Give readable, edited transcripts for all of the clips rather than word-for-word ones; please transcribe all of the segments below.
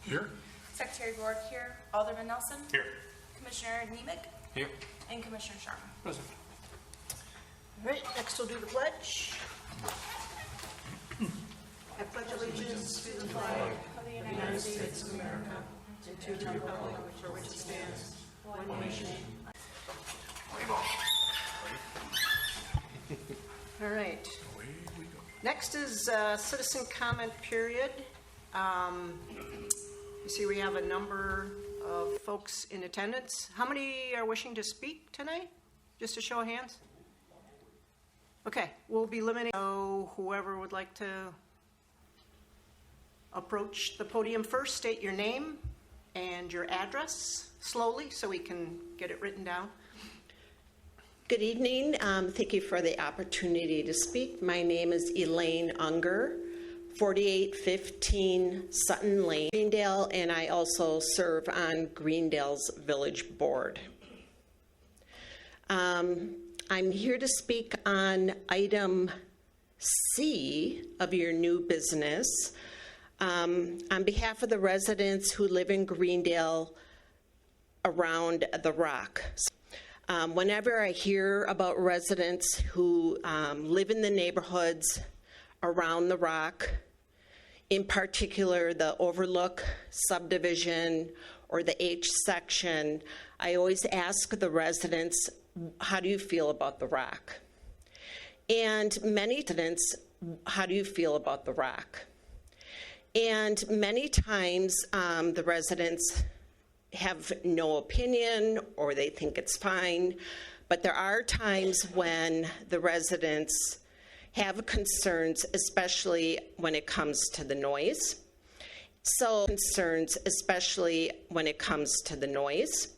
Here. Secretary Rourke here. Alderman Nelson. Here. Commissioner Nemec. Here. And Commissioner Sharma. Present. All right, next we'll do the pledge. I pledge allegiance to the flag of the United States of America and to the republic for which it stands, one nation. All right. Away we go. Next is citizen comment period. You see we have a number of folks in attendance. How many are wishing to speak tonight? Just a show of hands? Okay, we'll be limiting, so whoever would like to approach the podium first, state your name and your address slowly so we can get it written down. Good evening. Thank you for the opportunity to speak. My name is Elaine Unger, 4815 Sutton Lane, Greendale, and I also serve on Greendale's Village Board. I'm here to speak on item C of your new business. On behalf of the residents who live in Greendale around the Rock. Whenever I hear about residents who live in the neighborhoods around the Rock, in particular the Overlook subdivision or the H section, I always ask the residents, how do you feel about the Rock? And many residents, how do you feel about the Rock? And many times the residents have no opinion or they think it's fine, but there are times when the residents have concerns, especially when it comes to the noise. So concerns, especially when it comes to the noise.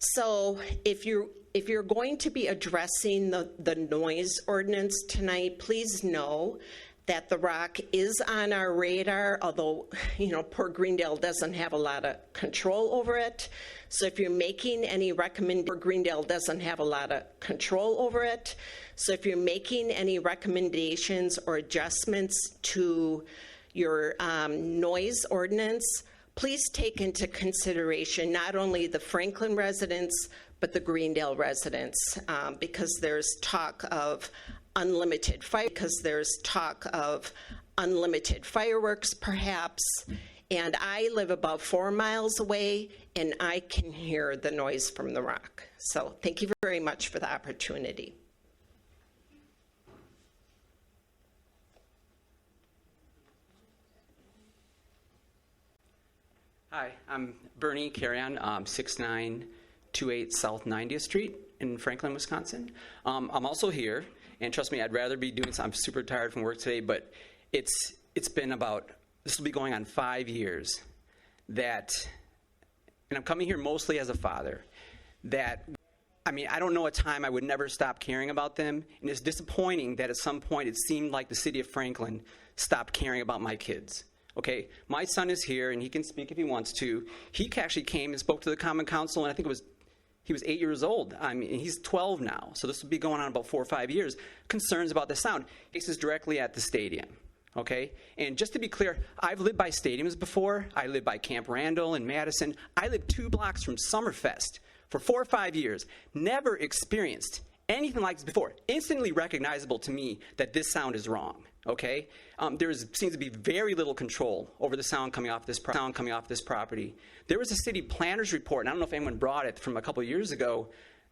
So if you're going to be addressing the noise ordinance tonight, please know that the Rock is on our radar, although, poor Greendale doesn't have a lot of control over it. So if you're making any Greendale doesn't have a lot of control over it. So if you're making any recommendations or adjustments to your noise ordinance, please take into consideration not only the Franklin residents, but the Greendale residents, because there's talk of unlimited fireworks perhaps, and I live about 4 miles away and I can hear the noise from the Rock. So thank you very much for the opportunity. Hi, I'm Bernie Carrion, 6928 South 90th Street in Franklin, Wisconsin. I'm also here, and trust me, I'd rather be doing something. I'm super tired from work today, but it's been this will be going on 5 years and I'm coming here mostly as a father, I don't know a time I would never stop caring about them, and it's disappointing that at some point it seemed like the city of Franklin stopped caring about my kids. Okay, my son is here, and he can speak if he wants to. He actually came and spoke to the Common Council, and I think he was 8 years old. He's 12 now, so this will be going on about 4 or 5 years. Concerns about the sound. This is directly at the stadium, okay? And just to be clear, I've lived by stadiums before. I lived by Camp Randall in Madison. I lived 2 blocks from Summerfest for 4 or 5 years. Never experienced anything like this before. Instantly recognizable to me that this sound is wrong. Okay, there seems to be very little control over the sound coming off this property. There was a city planner's report, and I don't know if anyone brought it from a couple of years ago,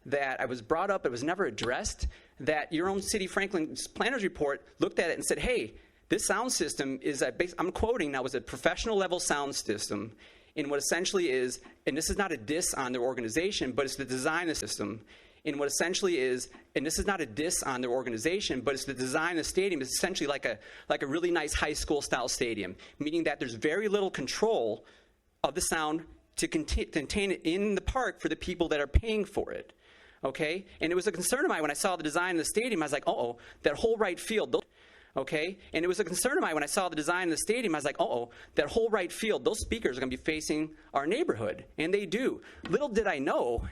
that I was brought up, it was never addressed, that your own city Franklin's planner's report looked at it and said, hey, this sound system is, I'm quoting now, was a professional level sound system in what essentially is, and this is not a diss on their organization, but it's the design of the system, in what essentially is, and this is not a diss on their organization, but it's the design of the stadium is essentially like a really nice high school style stadium, meaning that there's very little control of the sound to contain it in the park for the people that are paying for it. Okay? And it was a concern of mine when I saw the design of the stadium. I was like, that whole right field. Okay? And it was a concern of mine when I saw the design of the stadium. I was like, that whole right field, those speakers are going to be facing our neighborhood. And they do. Little did I know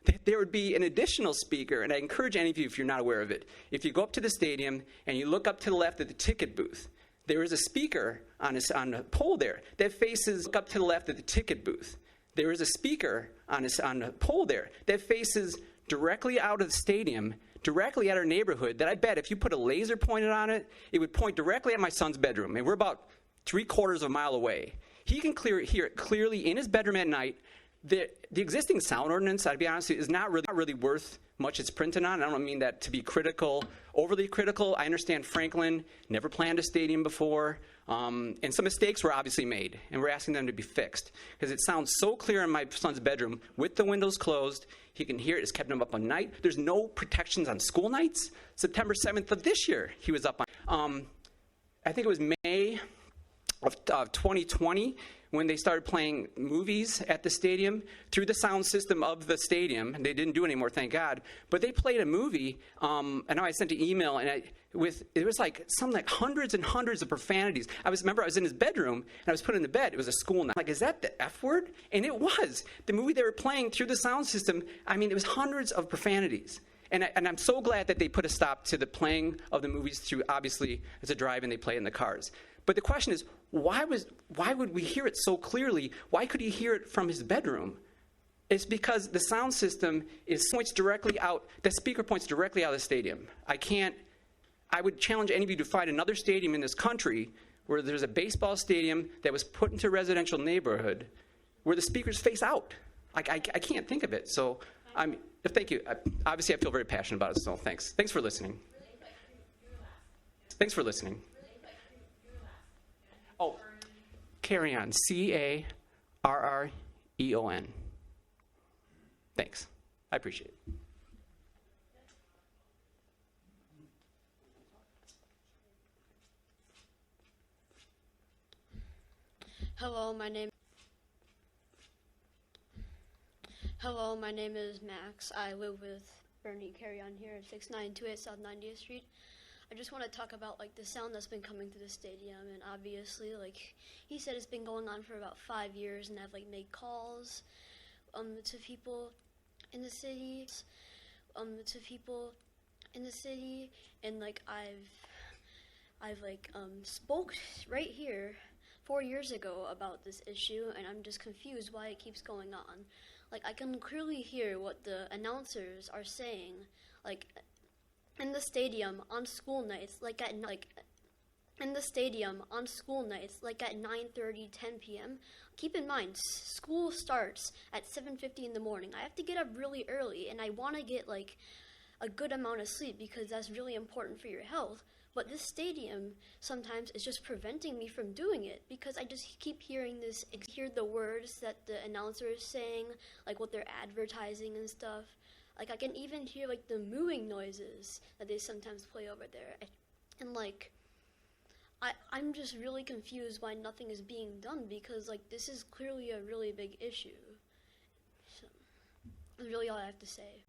that there would be an additional speaker, and I encourage any of you, if you're not aware of it, if you go up to the stadium and you look up to the left at the ticket booth, there is a speaker on a pole there that faces up to the left of the ticket booth. There is a speaker on a pole there that faces directly out of the stadium, directly at our neighborhood, that I bet if you put a laser pointed on it, it would point directly at my son's bedroom. And we're about 3/4 of a mile away. He can hear it clearly in his bedroom at night. The existing sound ordinance, I'd be honest with you, is not really worth much it's printed on. I don't mean that to be critical, overly critical. I understand Franklin never planned a stadium before, and some mistakes were obviously made, and we're asking them to be fixed. Because it sounds so clear in my son's bedroom, with the windows closed, he can hear it, it's kept him up all night. There's no protections on school nights. September 7th of this year, he was up on, I think it was May of 2020, when they started playing movies at the stadium through the sound system of the stadium. They didn't do it anymore, thank God. But they played a movie. I know I sent an email, and it was like hundreds and hundreds of profanities. I was in his bedroom, and I was put in the bed. It was a school night. Like, is that the F word? And it was. The movie they were playing through the sound system, I mean, it was hundreds of profanities. And I'm so glad that they put a stop to the playing of the movies through, obviously, as a drive-in, they play in the cars. But the question is, why would we hear it so clearly? Why could he hear it from his bedroom? It's because the sound system points directly out, the speaker points directly out of the stadium. I would challenge any of you to find another stadium in this country where there's a baseball stadium that was put into a residential neighborhood where the speakers face out. I can't think of it. So, thank you. Obviously, I feel very passionate about it, so thanks. Thanks for listening. Thanks for listening. Oh, Carrion, Carreon. Thanks. I appreciate it. Hello, my name is Max. I live with Bernie Carrion here at 6928 South 90th Street. I just want to talk about the sound that's been coming through the stadium, and obviously, he said, it's been going on for about 5 years, and I've made calls to people in the city, and I've spoke right here 4 years ago about this issue, and I'm just confused why it keeps going on. I can clearly hear what the announcers are saying, in the stadium on school nights, at 9:30, 10 p.m. Keep in mind, school starts at 7:50 in the morning. I have to get up really early, and I want to get a good amount of sleep because that's really important for your health. But this stadium sometimes is just preventing me from doing it because I just keep hearing hear the words that the announcer is saying, what they're advertising and stuff. I can even hear the mooing noises that they sometimes play over there. And I'm just really confused why nothing is being done because this is clearly a really big issue. So that's really all I have to say.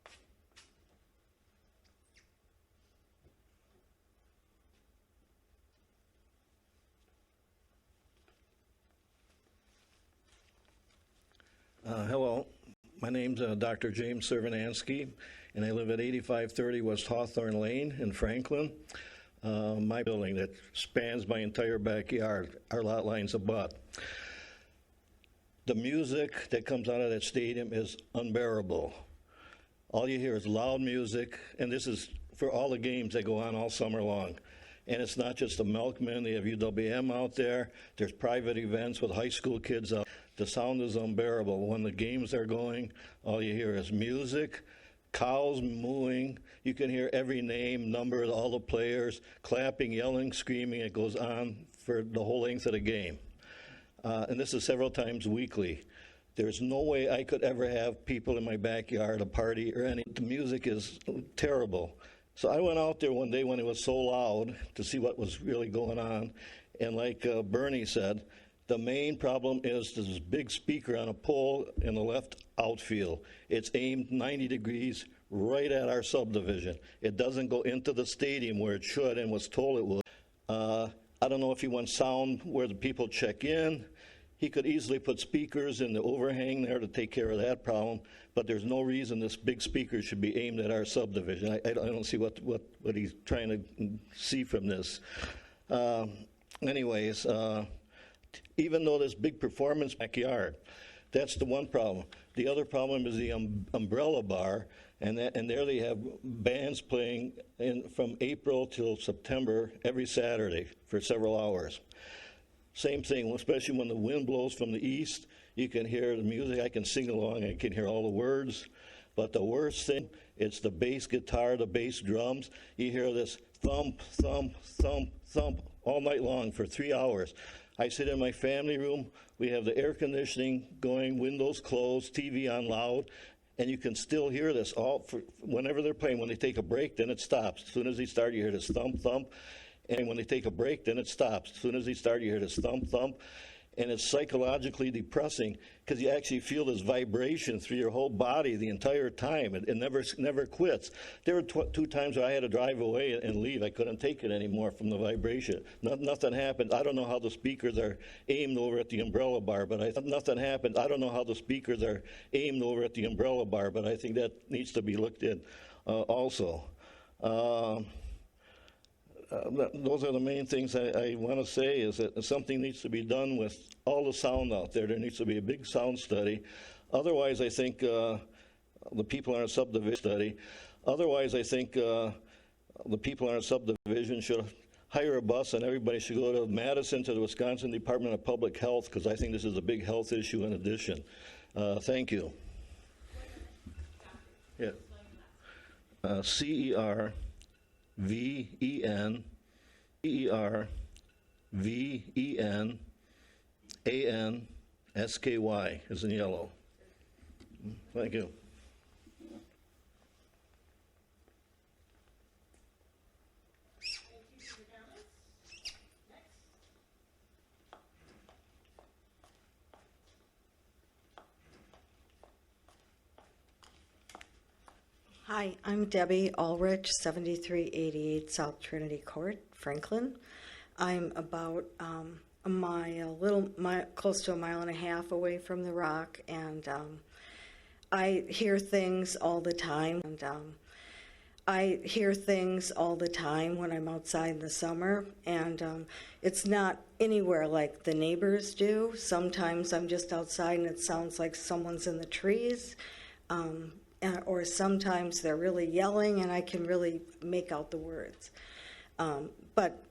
Hello, my name's Dr. James Servanansky, and I live at 8530 West Hawthorne Lane in Franklin. My building that spans my entire backyard, our lot lines abut. The music that comes out of that stadium is unbearable. All you hear is loud music, and this is for all the games that go on all summer long. And it's not just the Milkmen, they have UWM out there. There's private events with high school kids out. The sound is unbearable. When the games are going, all you hear is music, cows mooing. You can hear every name, number, all the players, clapping, yelling, screaming. It goes on for the whole length of the game. And this is several times weekly. There's no way I could ever have people in my backyard, a party or any. The music is terrible. So I went out there one day when it was so loud to see what was really going on. And like Bernie said, the main problem is this big speaker on a pole in the left outfield. It's aimed 90 degrees right at our subdivision. It doesn't go into the stadium where it should and was told it would. I don't know if he wants sound where the people check in. He could easily put speakers in the overhang there to take care of that problem, but there's no reason this big speaker should be aimed at our subdivision. I don't see what he's trying to see from this. anyways, even though this big performance backyard, that's the one problem. The other problem is the umbrella bar, and there they have bands playing from April till September every Saturday for several hours. Same thing, especially when the wind blows from the east, you can hear the music. I can sing along, I can hear all the words. But the worst thing, it's the bass guitar, the bass drums. You hear this thump, thump, thump, thump all night long for 3 hours. I sit in my family room. We have the air conditioning going, windows closed, TV on loud, and you can still hear this all for whenever they're playing. When they take a break, then it stops. As soon as they start, you hear this thump, thump. And when they take a break, then it stops. As soon as they start, you hear this thump, thump. And it's psychologically depressing because you actually feel this vibration through your whole body the entire time. It never quits. There were 2 times where I had to drive away and leave. I couldn't take it anymore from the vibration. Nothing happened. I don't know how the speakers are aimed over at the umbrella bar, but nothing happened. I don't know how the speakers are aimed over at the umbrella bar, but I think that needs to be looked at also. Those are the main things I want to say, is that something needs to be done with all the sound out there. There needs to be a big sound study. Otherwise, I think the people in our subdivision study. Otherwise, I think the people in our subdivision should hire a bus and everybody should go to Madison to the Wisconsin Department of Public Health, because I think this is a big health issue in addition. Thank you. Yeah. CERVENVENANSKY is in yellow. Thank you. Hi, I'm Debbie Ulrich, 7388 South Trinity Court, Franklin. I'm about close to a mile and a half away from the Rock, and I hear things all the time. And I hear things all the time when I'm outside in the summer, and it's not anywhere like the neighbors do. Sometimes I'm just outside and it sounds like someone's in the trees. Or sometimes they're really yelling and I can really make out the words. But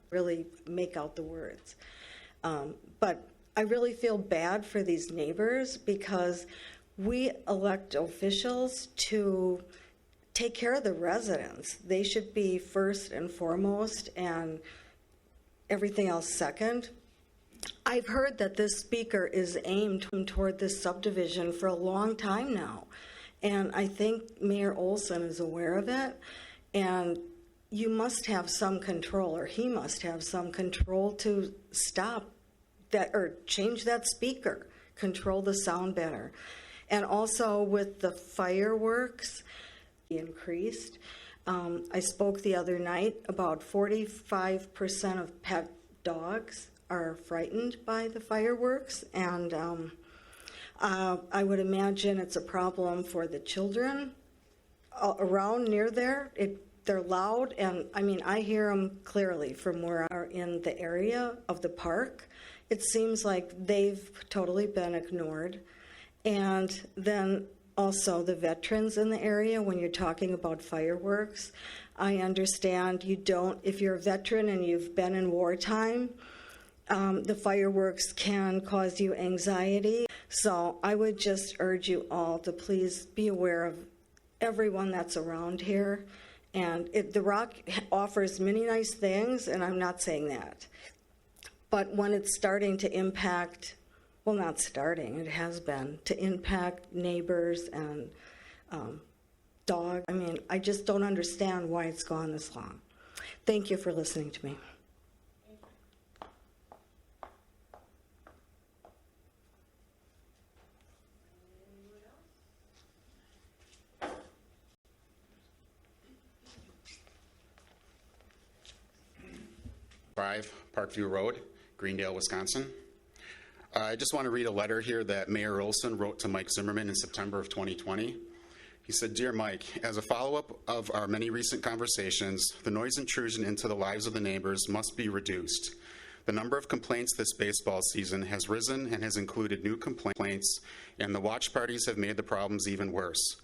I really feel bad for these neighbors, because we elect officials to take care of the residents. They should be first and foremost, and everything else second. I've heard that this speaker is aimed toward this subdivision for a long time now. And I think Mayor Olson is aware of it, and you must have some control, or he must have some control to stop that or change that speaker, control the sound better. And also with the fireworks increased. I spoke the other night, about 45% of pet dogs are frightened by the fireworks, and I would imagine it's a problem for the children around near there. They're loud, and I mean, I hear them clearly from where I are in the area of the park. It seems like they've totally been ignored. And then also the veterans in the area, when you're talking about fireworks, I understand you don't, if you're a veteran and you've been in wartime, the fireworks can cause you anxiety. So I would just urge you all to please be aware of everyone that's around here. And the Rock offers many nice things, and I'm not saying that. But when it's starting to impact, well, not starting, it has been, to impact neighbors and dogs, I mean, I just don't understand why it's gone this long. Thank you for listening to me. Parkview Road, Greendale, Wisconsin. I just want to read a letter here that Mayor Olson wrote to Mike Zimmerman in September of 2020. He said, "Dear Mike, as a follow-up of our many recent conversations, the noise intrusion into the lives of the neighbors must be reduced. The number of complaints this baseball season has risen and has included new complaints, and the watch parties have made the problems even worse.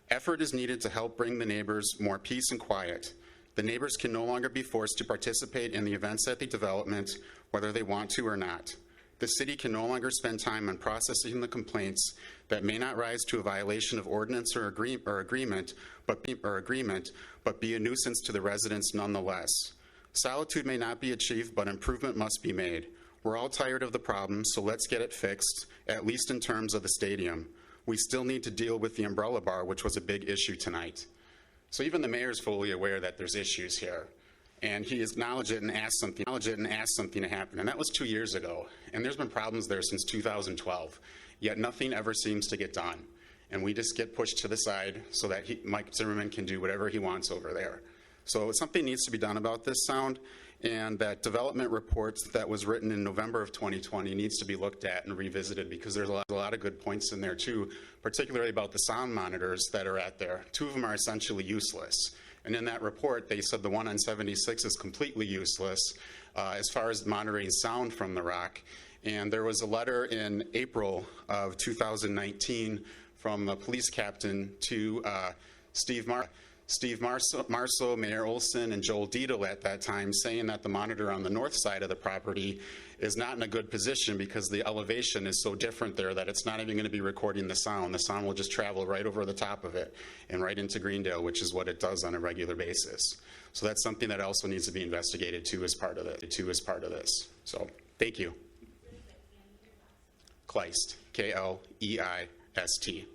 Effort is needed to help bring the neighbors more peace and quiet. The neighbors can no longer be forced to participate in the events at the development, whether they want to or not. The city can no longer spend time on processing the complaints that may not rise to a violation of ordinance or agreement, but be a nuisance to the residents nonetheless. Solitude may not be achieved, but improvement must be made. We're all tired of the problem, so let's get it fixed, at least in terms of the stadium. We still need to deal with the umbrella bar, which was a big issue tonight. So even the mayor is fully aware that there's issues here. And he acknowledged it and asked something to happen. And that was 2 years ago. And there's been problems there since 2012. Yet nothing ever seems to get done. And we just get pushed to the side so that Mike Zimmerman can do whatever he wants over there. So something needs to be done about this sound. And that development report that was written in November of 2020 needs to be looked at and revisited, because there's a lot of good points in there too, particularly about the sound monitors that are at there. 2 of them are essentially useless. And in that report, they said the one on 76 is completely useless as far as monitoring sound from the Rock. And there was a letter in April of 2019 from a police captain to Steve Marceau, Mayor Olson, and Joel Dietel at that time, saying that the monitor on the north side of the property is not in a good position because the elevation is so different there that it's not even going to be recording the sound. The sound will just travel right over the top of it and right into Greendale, which is what it does on a regular basis. So that's something that also needs to be investigated too as part of this. So thank you. Kleist, K-L-E-I-S-T.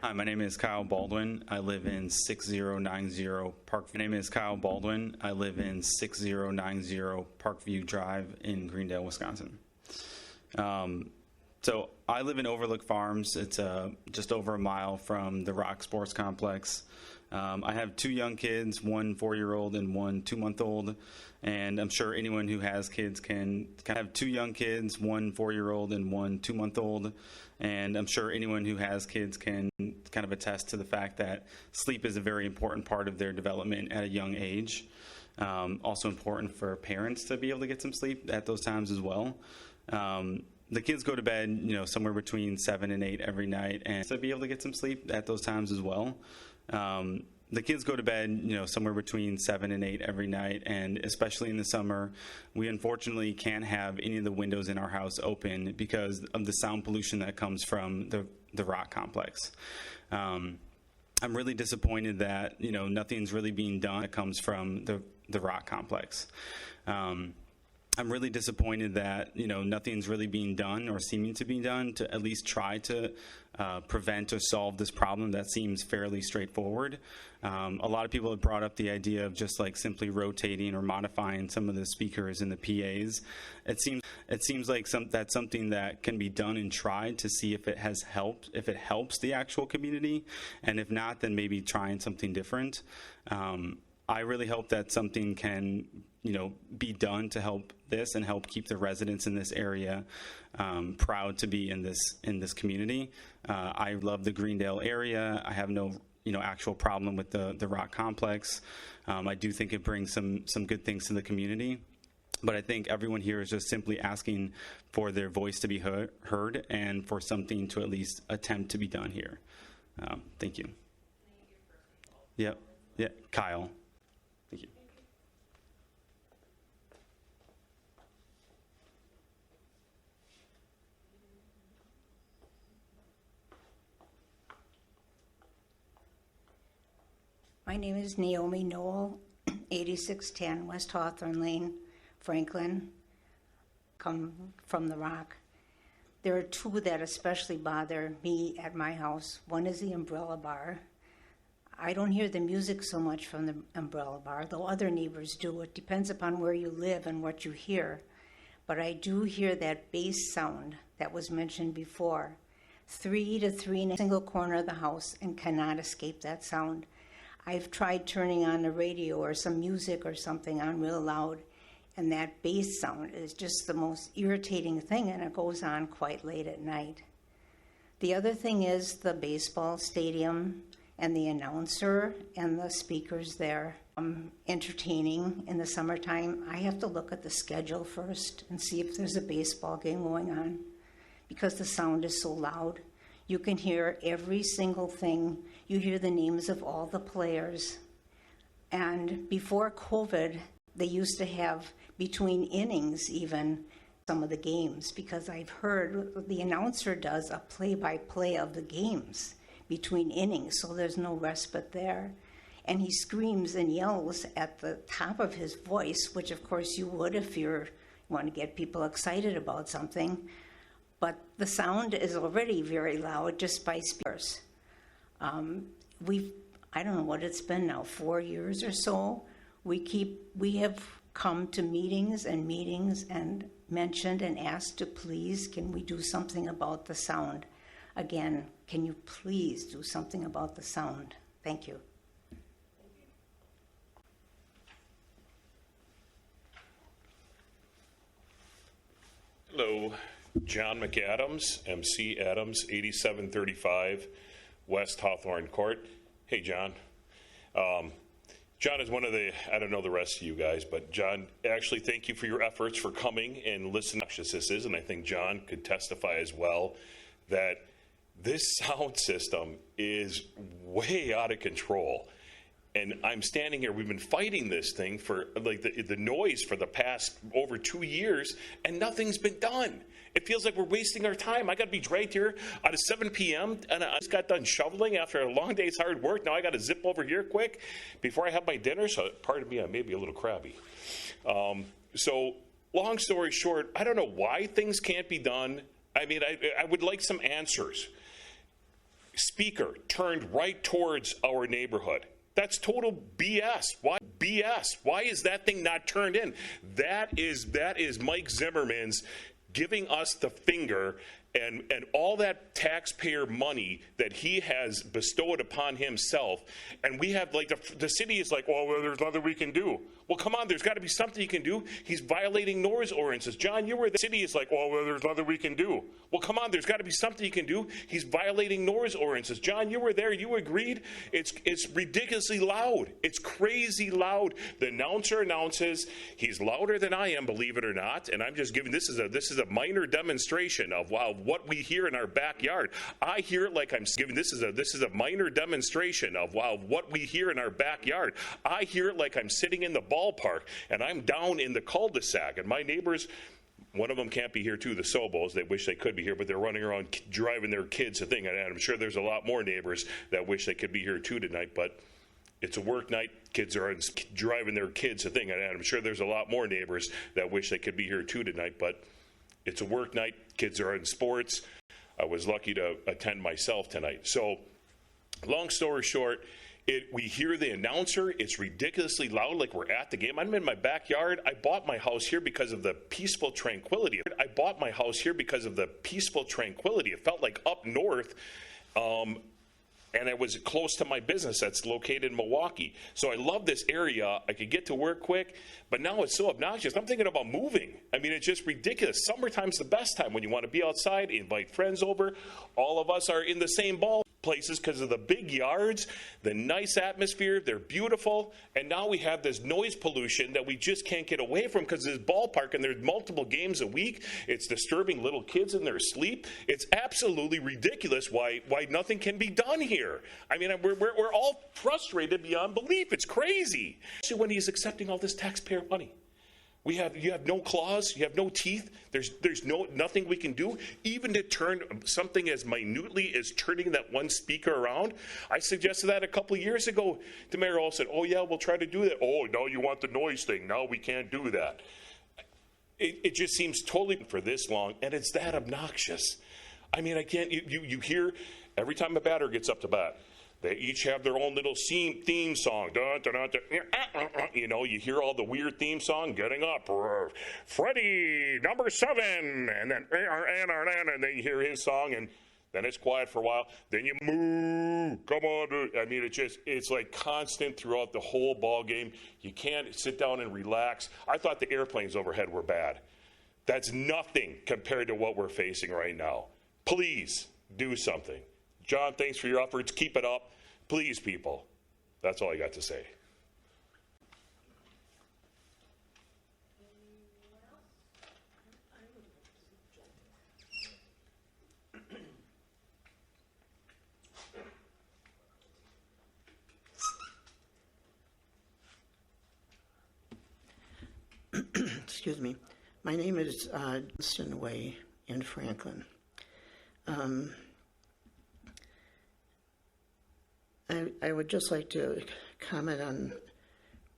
Hi, my name is Kyle Baldwin. I live in 6090 Parkview Drive in Greendale, Wisconsin. So I live in Overlook Farms. It's just over a mile from the Rock Sports Complex. I have 2 young kids, one 4-year-old and one 2-month-old, and I'm sure anyone who has kids can have 2 young kids, one 4-year-old and one 2-month-old, and I'm sure anyone who has kids can kind of attest to the fact that sleep is a very important part of their development at a young age. Also important for parents to be able to get some sleep at those times as well. The kids go to bed, somewhere between 7 and 8 every night, and to be able to get some sleep at those times as well. The kids go to bed, somewhere between 7 and 8 every night, and especially in the summer, we unfortunately can't have any of the windows in our house open because of the sound pollution that comes from the Rock complex. I'm really disappointed that, nothing's really being done that comes from the Rock complex. I'm really disappointed that, nothing's really being done or seeming to be done to at least try to prevent or solve this problem that seems fairly straightforward. A lot of people have brought up the idea of just like simply rotating or modifying some of the speakers and the PAs. It seems like that's something that can be done and tried to see if it helps the actual community, and if not, then maybe trying something different. I really hope that something can, be done to help this and help keep the residents in this area proud to be in this community. I love the Greendale area. I have no, actual problem with the Rock complex. I do think it brings some good things to the community. But I think everyone here is just simply asking for their voice to be heard and for something to at least attempt to be done here. Thank you. Yeah, Kyle. Thank you. My name is Naomi Noel, 8610 West Hawthorne Lane, Franklin, come from the Rock. There are 2 that especially bother me at my house. One is the umbrella bar. I don't hear the music so much from the umbrella bar, though other neighbors do. It depends upon where you live and what you hear. But I do hear that bass sound that was mentioned before. 3 to 3 in a single corner of the house and cannot escape that sound. I've tried turning on the radio or some music or something on real loud, and that bass sound is just the most irritating thing, and it goes on quite late at night. The other thing is the baseball stadium and the announcer and the speakers there. Entertaining in the summertime. I have to look at the schedule first and see if there's a baseball game going on because the sound is so loud. You can hear every single thing. You hear the names of all the players. And before COVID, they used to have between innings even some of the games because I've heard the announcer does a play-by-play of the games between innings, so there's no respite there. And he screams and yells at the top of his voice, which of course you would if you want to get people excited about something. But the sound is already very loud just by speakers. I don't know what it's been now, 4 years or so. We have come to meetings and mentioned and asked to please, can we do something about the sound? Again, can you please do something about the sound? Thank you. Hello, John McAdams, MC Adams, 8735 West Hawthorne Court. Hey, John. John is one of the, I don't know the rest of you guys, but John, actually thank you for your efforts for coming and listening to this is, and I think John could testify as well, that this sound system is way out of control. And I'm standing here, we've been fighting this thing for like the noise for the past over 2 years, and nothing's been done. It feels like we're wasting our time. I got to be dragged here out of 7 p.m. and I just got done shoveling after a long day's hard work. Now I got to zip over here quick before I have my dinner. So pardon me, I may be a little crabby. So long story short, I don't know why things can't be done. I mean, I would like some answers. Speaker turned right towards our neighborhood. That's total BS. Why BS? Why is that thing not turned in? That is Mike Zimmerman's giving us the finger, and all that taxpayer money that he has bestowed upon himself. And we have, like, the city is like, well, there's nothing we can do. Well, come on, there's got to be something you can do. He's violating noise ordinances. John, you were the city is like, well, there's nothing we can do. Well, come on, there's got to be something you can do. He's violating noise ordinances. John, you were there. You agreed. It's ridiculously loud. It's crazy loud. The announcer announces. He's louder than I am, believe it or not. And I'm just giving this is a minor demonstration of what we hear in our backyard. I hear it like I'm giving this is a minor demonstration of what we hear in our backyard. I hear it like I'm sitting in the ballpark and I'm down in the cul-de-sac, and my neighbors, one of them can't be here too, the Sobos. They wish they could be here, but they're running around driving their kids a thing. And I'm sure there's a lot more neighbors that wish they could be here too tonight, but it's a work night. Kids are driving their kids a thing. And I'm sure there's a lot more neighbors that wish they could be here too tonight, but it's a work night. Kids are in sports. I was lucky to attend myself tonight. So long story short, we hear the announcer. It's ridiculously loud, like we're at the game. I'm in my backyard. I bought my house here because of the peaceful tranquility. It felt like up north, and it was close to my business that's located in Milwaukee. So I love this area. I could get to work quick, but now it's so obnoxious. I'm thinking about moving. I mean, it's just ridiculous. Summertime's the best time when you want to be outside, invite friends over. All of us are in the same ball places because of the big yards, the nice atmosphere, they're beautiful, and now we have this noise pollution that we just can't get away from because there's ballpark and there's multiple games a week. It's disturbing little kids in their sleep. It's absolutely ridiculous why nothing can be done here. I mean, we're all frustrated beyond belief. It's crazy. Especially when he's accepting all this taxpayer money. You have no claws, you have no teeth, there's nothing we can do, even to turn something as minutely as turning that one speaker around. I suggested that a couple of years ago to Mayor Olson. Oh yeah, we'll try to do that. Oh, no, you want the noise thing. No, we can't do that. It just seems totally for this long, and it's that obnoxious. I mean, I can't, you hear every time a batter gets up to bat, they each have their own little theme song. Dun, dun, dun, dun. You know, you hear all the weird theme song, getting up, Freddie, number 7, and then, and then you hear his song, and then it's quiet for a while. Then you moo, come on. I mean, it's like constant throughout the whole ball game. You can't sit down and relax. I thought the airplanes overhead were bad. That's nothing compared to what we're facing right now. Please, do something. John, thanks for your efforts. Keep it up. Please, people. That's all I got to say. Excuse me. My name is Johnston Way in Franklin. I would just like to comment on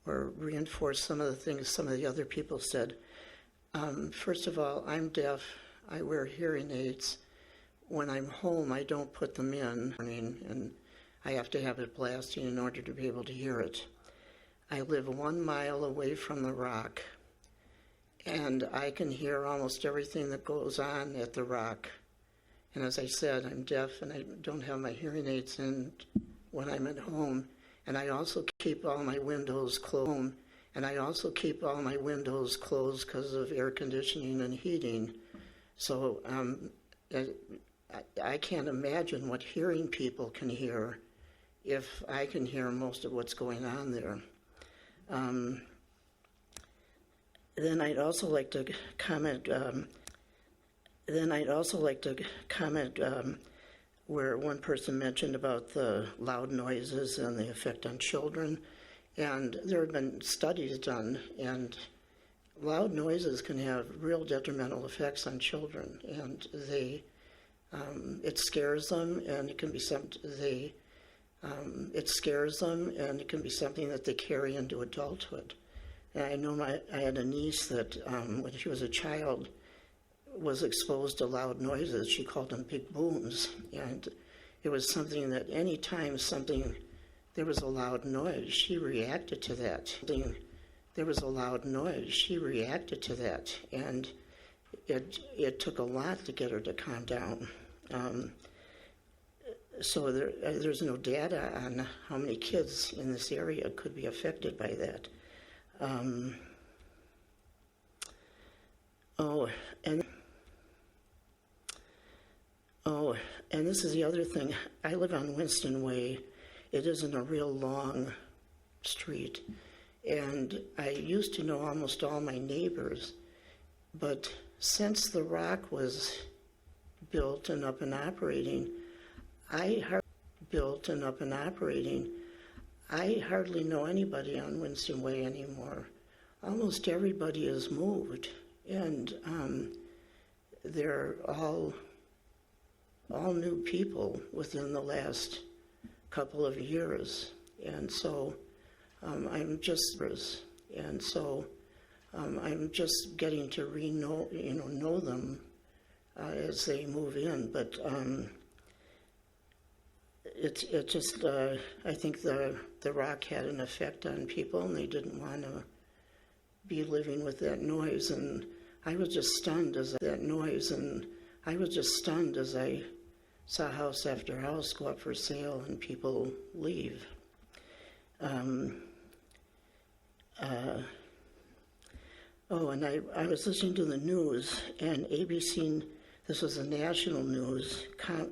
or reinforce some of the things some of the other people said. First of all, I'm deaf. I wear hearing aids. When I'm home, I don't put them in, and I have to have it blasting in order to be able to hear it. I live 1 mile away from the Rock, and I can hear almost everything that goes on at the Rock. And as I said, I'm deaf and I don't have my hearing aids in when I'm at home. And I also keep all my windows closed. And I also keep all my windows closed because of air conditioning and heating. So I can't imagine what hearing people can hear if I can hear most of what's going on there. Then I'd also like to comment. Where one person mentioned about the loud noises and the effect on children, and there have been studies done, and loud noises can have real detrimental effects on children, and it scares them, and it can be something that they carry into adulthood. And I know I had a niece that when she was a child was exposed to loud noises. She called them big booms, and it was something that any time there was a loud noise, she reacted to that. And it took a lot to get her to calm down. So there's no data on how many kids in this area could be affected by that. And this is the other thing. I live on Winston Way. It isn't a real long street. And I used to know almost all my neighbors. But since the Rock was built and up and operating, I hardly know anybody on Winston Way anymore. Almost everybody has moved. And they're all new people within the last couple of years, and so I'm just getting to know them as they move in. But it just I think the Rock had an effect on people, and they didn't want to be living with that noise. And I was just stunned as I saw house after house go up for sale and people leave. And I was listening to the news, and ABC, this was the national news,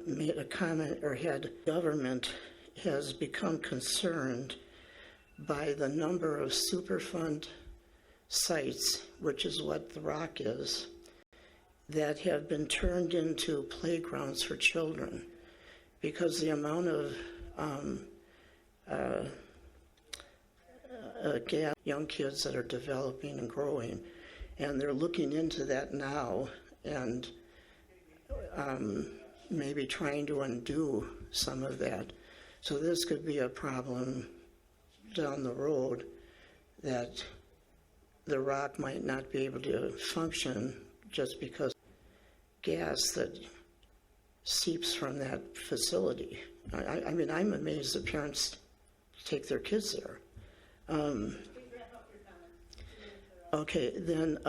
made a comment or had government has become concerned by the number of Superfund sites, which is what the Rock is, that have been turned into playgrounds for children, because the amount of young kids that are developing and growing, and they're looking into that now and maybe trying to undo some of that. So this could be a problem down the road, that the Rock might not be able to function just because gas that seeps from that facility. I mean, I'm amazed that parents take their kids there. Okay, then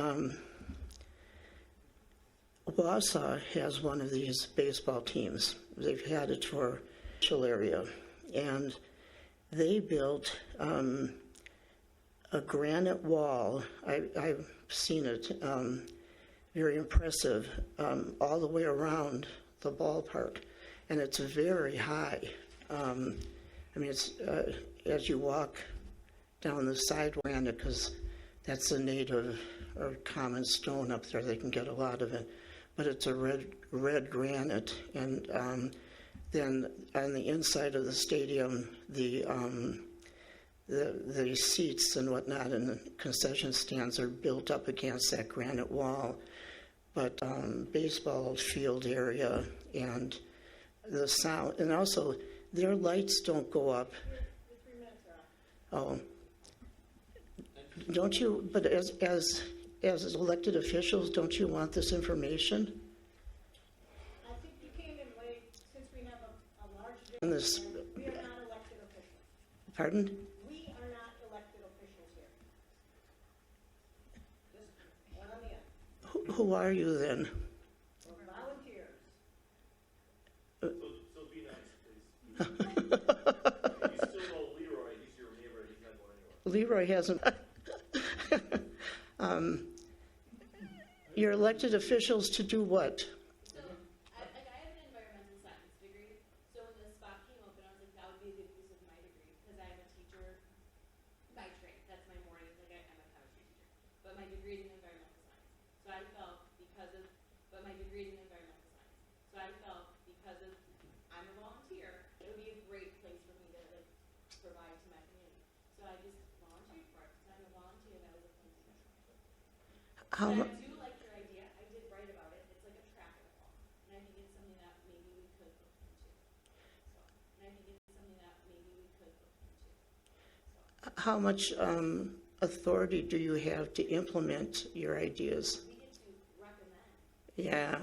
Wausau has one of these baseball teams. They've had it for the area, and they built a granite wall. I've seen it. Very impressive, all the way around the ballpark. and it's very high. I mean, it's as you walk down the sidewalk, because that's a native or common stone up there. They can get a lot of it, but it's a red granite. And then on the inside of the stadium, the seats and whatnot and the concession stands are built up against that granite wall. But baseball field area and the sound, and also their lights don't go up. Oh, don't you? But as elected officials, don't you want this information? I think you came in late since we have a large In this, we are not elected officials. pardon? We are not elected officials here. Just one on the end. Who are you then? We're volunteers. So be nice, please. You still know Leroy, he's your neighbor, he's not going anywhere. Leroy hasn't. You're elected officials to do what? So, I have an environmental science degree, so when this spot came open, I was like, that would be a good use of my degree, because I am a teacher by trade. That's my morning, like I'm a chemistry teacher. But my degree is in environmental science. So I felt my degree is in environmental science. So I felt because of, I'm a volunteer, it would be a great place for me to like provide to my community. So I just volunteered for it, because I'm a volunteer and I was a police commissioner. How And mu- I do like your idea. I did write about it. It's like a traffic wall. And I think it's something that maybe we could look into. So, and I think it's something that maybe we could look into. How much authority do you have to implement your ideas? We get to recommend. Yeah.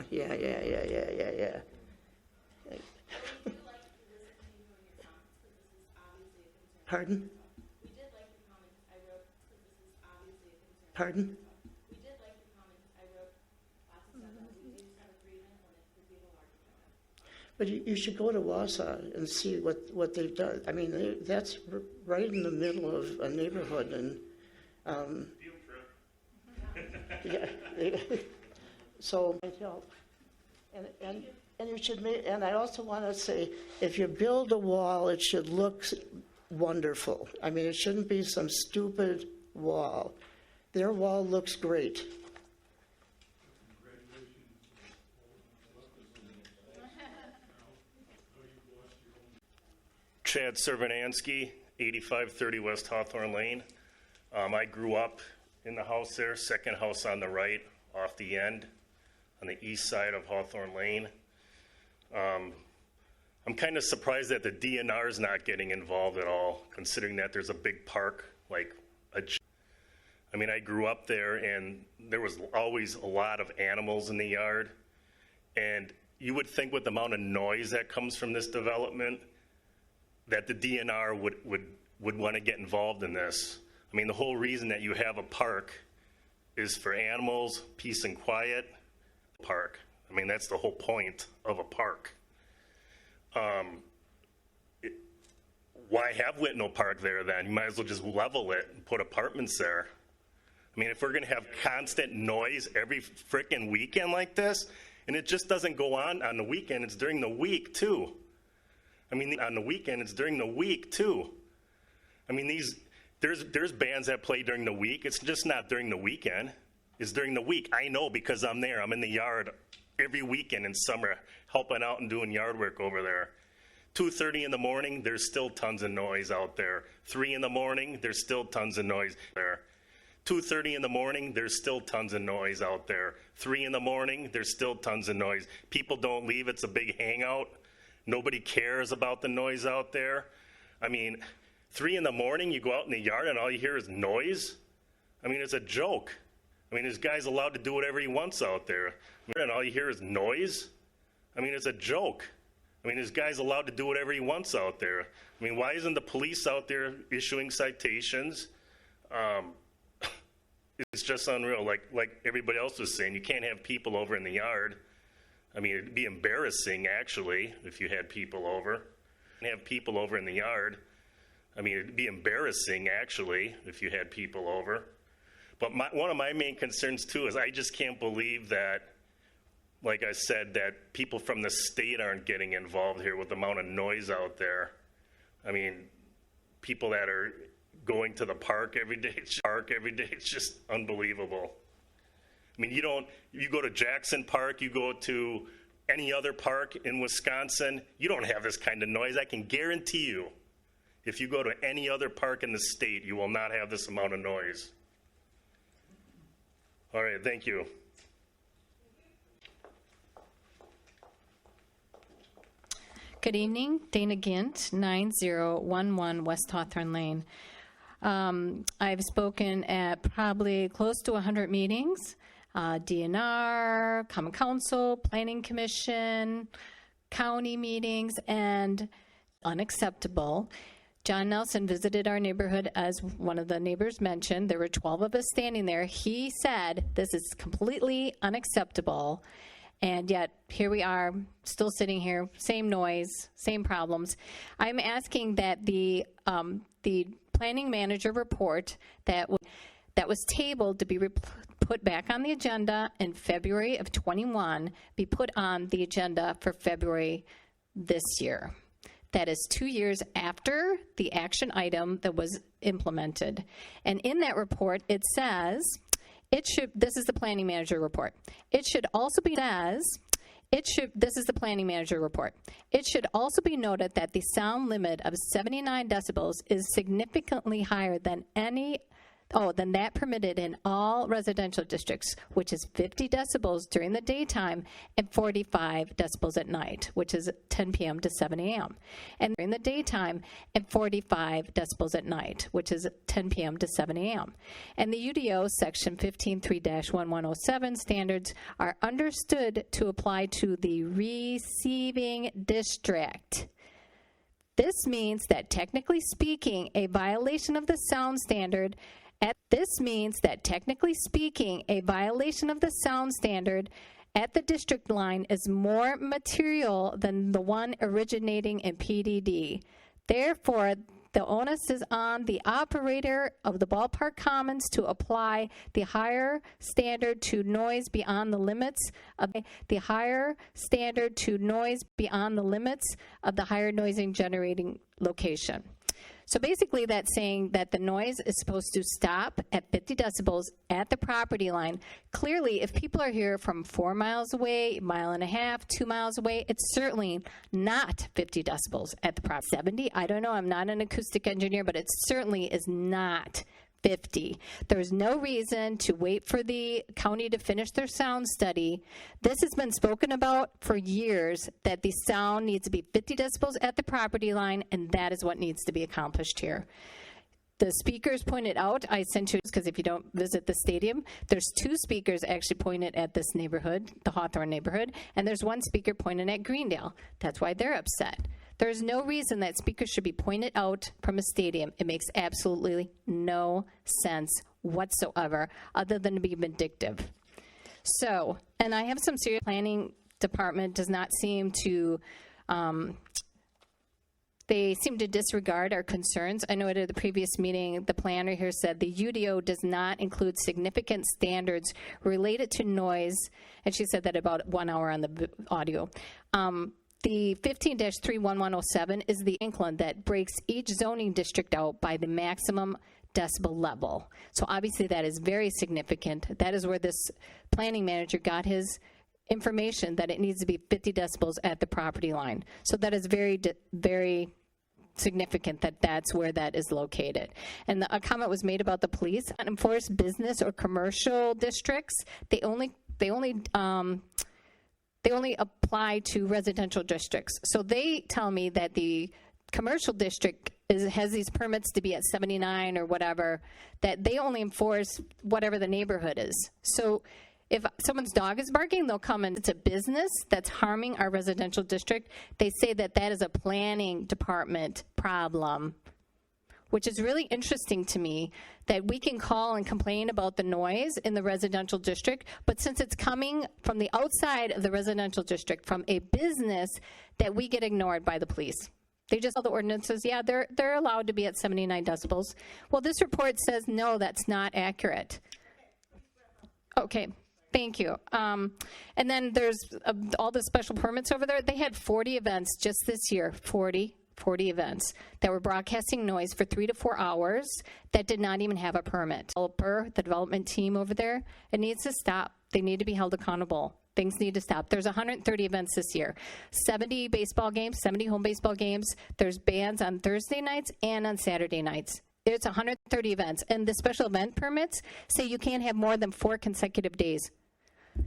But we do like to listen to you and your comments, because this is obviously a concern. Pardon? We did like the comments I wrote, because this is obviously a concern. Pardon? We did like the comments I wrote. Lots of stuff that we do have a 3-minute limit for people arguing about it. But you should go to Wausau and see what they've done. I mean, that's right in the middle of a neighborhood, and Field trip. yeah. So it help. And you should make. And I also want to say, if you build a wall, it should look wonderful. I mean, it shouldn't be some stupid wall. Their wall looks great. Chad Servanansky, 8530 West Hawthorne Lane. I grew up in the house there, second house on the right, off the end, on the east side of Hawthorne Lane. I'm kind of surprised that the DNR is not getting involved at all, considering that there's a big park, I mean, I grew up there, and there was always a lot of animals in the yard. And you would think with the amount of noise that comes from this development, that the DNR would want to get involved in this. I mean, the whole reason that you have a park is for animals, peace and quiet. Park. I mean, that's the whole point of a park. Why have Whitnell Park there then? You might as well just level it and put apartments there. I mean, if we're going to have constant noise every frickin' weekend like this, and it just doesn't go on the weekend, it's during the week too. I mean, on the weekend, it's during the week too. I mean, there's bands that play during the week. It's just not during the weekend. It's during the week. I know because I'm there. I'm in the yard every weekend in summer, helping out and doing yard work over there. 2:30 in the morning, there's still tons of noise out there. 3 in the morning, there's still tons of noise there. 2:30 in the morning, there's still tons of noise out there. 3 in the morning, there's still tons of noise. People don't leave. It's a big hangout. Nobody cares about the noise out there. I mean, 3 in the morning, you go out in the yard and all you hear is noise. I mean, it's a joke. I mean, this guy's allowed to do whatever he wants out there. And all you hear is noise. I mean, it's a joke. I mean, this guy's allowed to do whatever he wants out there. I mean, why isn't the police out there issuing citations? It's just unreal. Like everybody else was saying, you can't have people over in the yard. I mean, it'd be embarrassing, actually, if you had people over. And have people over in the yard. I mean, it'd be embarrassing, actually, if you had people over. But one of my main concerns, too, is I just can't believe that like I said, that people from the state aren't getting involved here with the amount of noise out there. I mean, people that are going to the park every day, it's just unbelievable. I mean, you go to Jackson Park, you go to any other park in Wisconsin, you don't have this kind of noise. I can guarantee you, if you go to any other park in the state, you will not have this amount of noise. All right, thank you. Good evening, Dana Gint, 9011 West Hawthorne Lane. I've spoken at probably close to 100 meetings, DNR, Common Council, Planning Commission, county meetings, and unacceptable. John Nelson visited our neighborhood, as one of the neighbors mentioned. There were 12 of us standing there. He said, this is completely unacceptable. And yet, here we are, still sitting here, same noise, same problems. I'm asking that the planning manager report that was tabled to be put back on the agenda in February of 21 be put on the agenda for February this year. That is 2 years after the action item that was implemented. And in that report, it says, this is the planning manager report. It should also be this is the planning manager report. It should also be noted that the sound limit of 79 decibels is significantly higher than that permitted in all residential districts, which is 50 decibels during the daytime and 45 decibels at night, which is 10 p.m. to 7 a.m. And during the daytime and 45 decibels at night, which is 10 p.m. to 7 a.m. And the UDO section 15.3-1107 standards are understood to apply to the receiving district. This means that technically speaking, a violation of the sound standard at the district line is more material than the one originating in PDD. Therefore, the onus is on the operator of the ballpark commons to apply the higher standard to noise beyond the limits of the higher noising generating location. So basically that's saying that the noise is supposed to stop at 50 decibels at the property line. Clearly, if people are here from 4 miles away, 1.5 miles, 2 miles away, it's certainly not 50 decibels at the property. 70, I don't know, I'm not an acoustic engineer, but it certainly is not 50. There's no reason to wait for the county to finish their sound study. This has been spoken about for years, that the sound needs to be 50 decibels at the property line, and that is what needs to be accomplished here. The speakers pointed out, I sent you, because if you don't visit the stadium, there's 2 speakers actually pointed at this neighborhood, the Hawthorne neighborhood, and there's 1 speaker pointed at Greendale. That's why they're upset. There's no reason that speakers should be pointed out from a stadium. It makes absolutely no sense whatsoever, other than to be vindictive. So, and I have some serious planning department does not seem to, they seem to disregard our concerns. I know at the previous meeting, the planner here said the UDO does not include significant standards related to noise, and she said that about 1 hour on the audio. The 15-3-1107 is the incline that breaks each zoning district out by the maximum decibel level. So obviously that is very significant. That is where this planning manager got his information, that it needs to be 50 decibels at the property line. So that is very, very significant that that's where that is located. And a comment was made about the police. Enforce business or commercial districts. They only apply to residential districts. So they tell me that the commercial district has these permits to be at 79 or whatever, that they only enforce whatever the neighborhood is. So if someone's dog is barking, they'll come and it's a business that's harming our residential district. They say that that is a planning department problem, which is really interesting to me, that we can call and complain about the noise in the residential district, but since it's coming from the outside of the residential district, from a business, that we get ignored by the police. They just tell the ordinances, yeah, they're allowed to be at 79 decibels. Well, this report says, no, that's not accurate. Okay, Thank you. And then there's all the special permits over there. They had 40 events just this year, 40 events that were broadcasting noise for 3 to 4 hours that did not even have a permit. The development team over there, it needs to stop. They need to be held accountable. Things need to stop. There's 130 events this year, 70 baseball games, 70 home baseball games. There's bands on Thursday nights and on Saturday nights. It's 130 events. And the special event permits say you can't have more than 4 consecutive days.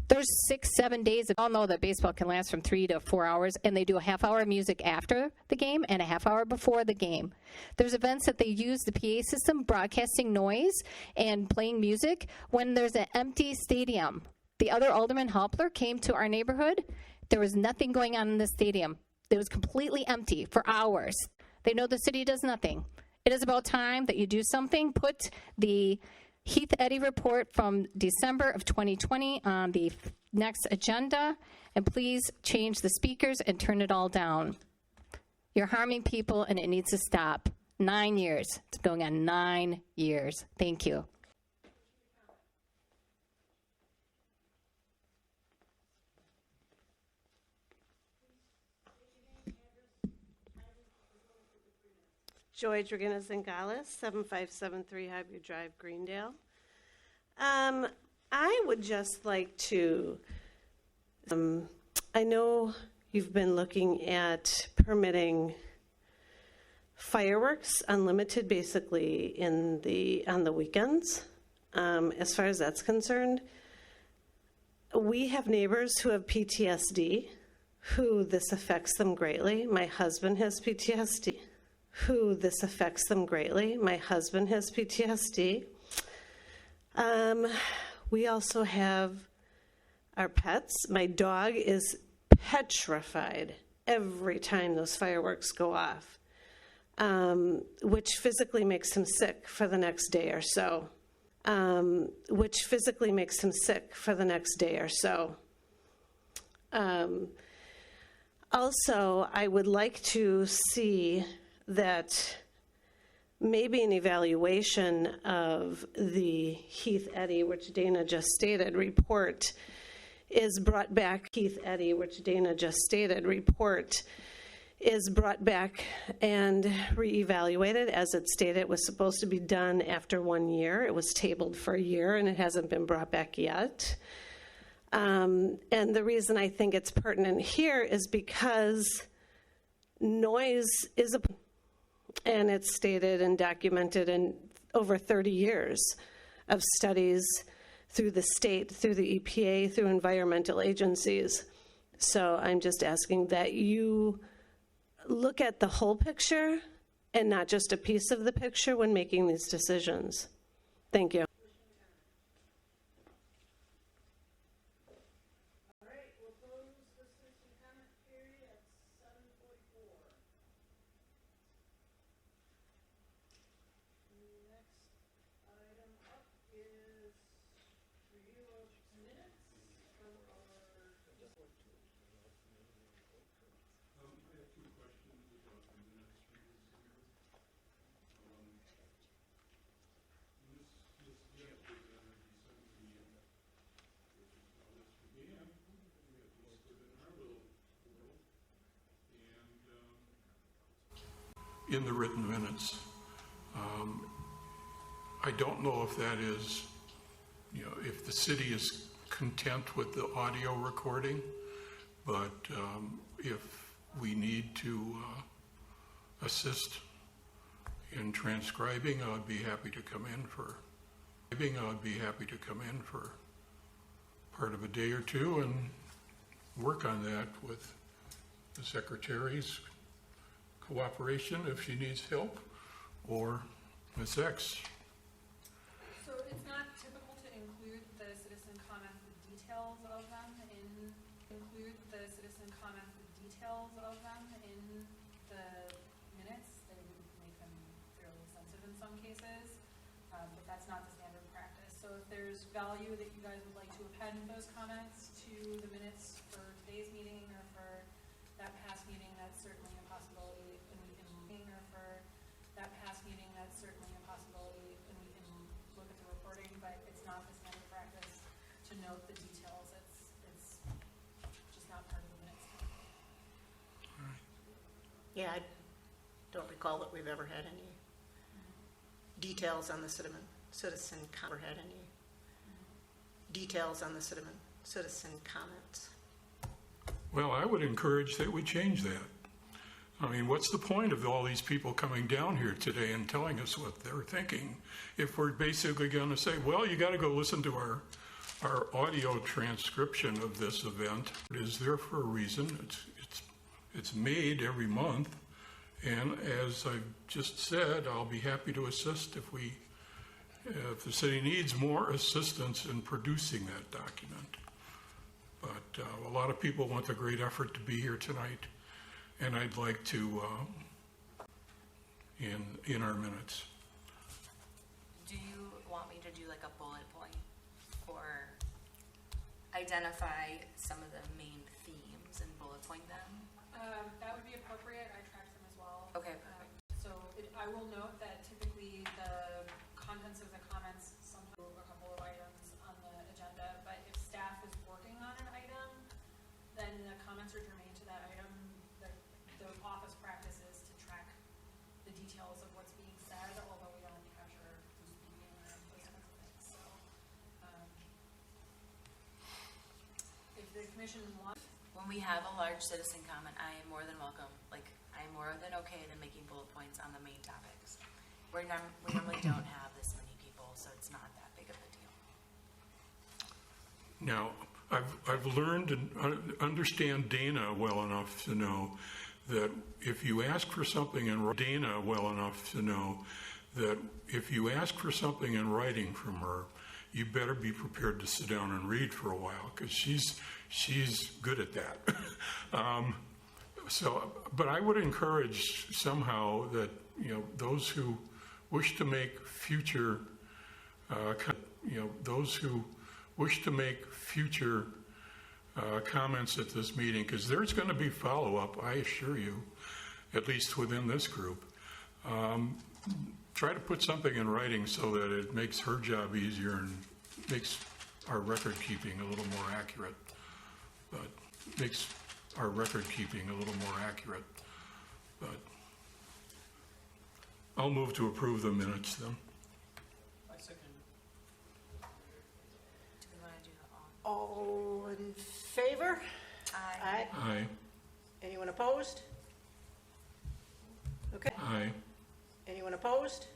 There's 6-7 days. All know that baseball can last from 3 to 4 hours, and they do a half-hour of music after the game and a half-hour before the game. There's events that they use the PA system, broadcasting noise and playing music when there's an empty stadium. The other Alderman Halpler came to our neighborhood. There was nothing going on in the stadium. It was completely empty for hours. They know the city does nothing. It is about time that you do something. Put the Heath Eddy report from December of 2020 on the next agenda, and please change the speakers and turn it all down. You're harming people, and it needs to stop. 9 years. It's going on 9 years. Thank you. Joy Draginas-Zingales, 7573 Highview Drive, Greendale. I would just like to, I know you've been looking at permitting fireworks unlimited basically on the weekends. As far as that's concerned, we have neighbors who have PTSD, who this affects them greatly. My husband has PTSD. This affects them greatly. My husband has PTSD. We also have our pets. My dog is petrified every time those fireworks go off, which physically makes him sick for the next day or so. Also, I would like to see that maybe an evaluation of the Heath Eddy, which Dana just stated, report is brought back. Heath Eddy, which Dana just stated, report is brought back and reevaluated. As it stated, it was supposed to be done after 1 year. It was tabled for a year, and it hasn't been brought back yet. And the reason I think it's pertinent here is because noise is and it's stated and documented in over 30 years of studies through the state, through the EPA, through environmental agencies. So I'm just asking that you look at the whole picture and not just a piece of the picture when making these decisions. Thank you. In the written minutes. I don't know if that is, if the city is content with the audio recording, but if we need to assist in transcribing, I'd be happy to come in for part of a day or two and work on that with the secretary's cooperation if she needs help, or Ms. X. So it's not typical to include the citizen comment, the details of them in the minutes. They would make them fairly sensitive in some cases, but that's not the standard practice. So if there's value that you guys would like to append those comments to the minutes for today's meeting or for that past meeting, that's certainly a possibility, and we can look at the reporting, but it's not the standard practice to note the details. It's just not part of the minutes. Yeah, I don't recall that we've ever had any details on the citizen comments. Well, I would encourage that we change that. I mean, what's the point of all these people coming down here today and telling us what they're thinking if we're basically going to say, well, you got to go listen to our audio transcription of this event. It is there for a reason. It's made every month. And as I've just said, I'll be happy to assist if the city needs more assistance in producing that document. But a lot of people want the great effort to be here tonight, and I'd like to, in our minutes. Do you want me to do like a bullet point or identify some of the main themes and bullet point them? That would be appropriate. I tracked them as well. Okay. I will note that typically the contents of the comments sometimes a couple of items on the agenda, but if staff is working on an item, then the comments are germane to that item. The office practice is to track the details of what's being said, although we don't capture who's speaking or those kinds of things. So, if the commission wants. When we have a large citizen comment, I am more than welcome. I'm more than okay than making bullet points on the main topics. We normally don't have this many people, so it's not that big of a deal. Now, I've learned and understand Dana well enough to know that if you ask for something in writing from her, you better be prepared to sit down and read for a while, because she's good at that. But I would encourage somehow that those who wish to make future comments at this meeting, because there's going to be follow-up, I assure you, at least within this group. Try to put something in writing so that it makes her job easier and makes our record keeping a little more accurate. But I'll move to approve the minutes then. Do we want to do all in favor? Aye. Aye. Anyone opposed? Okay. Aye. Anyone opposed?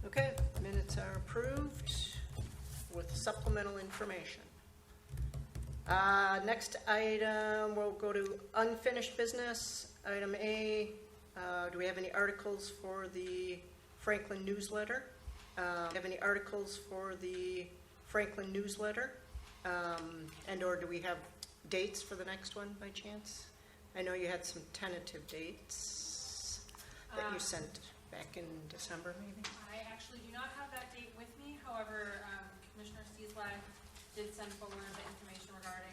Okay, minutes are approved with supplemental information. Next item, we'll go to unfinished business. Item A, do we have any articles for the Franklin newsletter? And/or do we have dates for the next one by chance? I know you had some tentative dates that you sent back in December, maybe? I actually do not have that date with me. However, Commissioner Stieslag did send forward the information regarding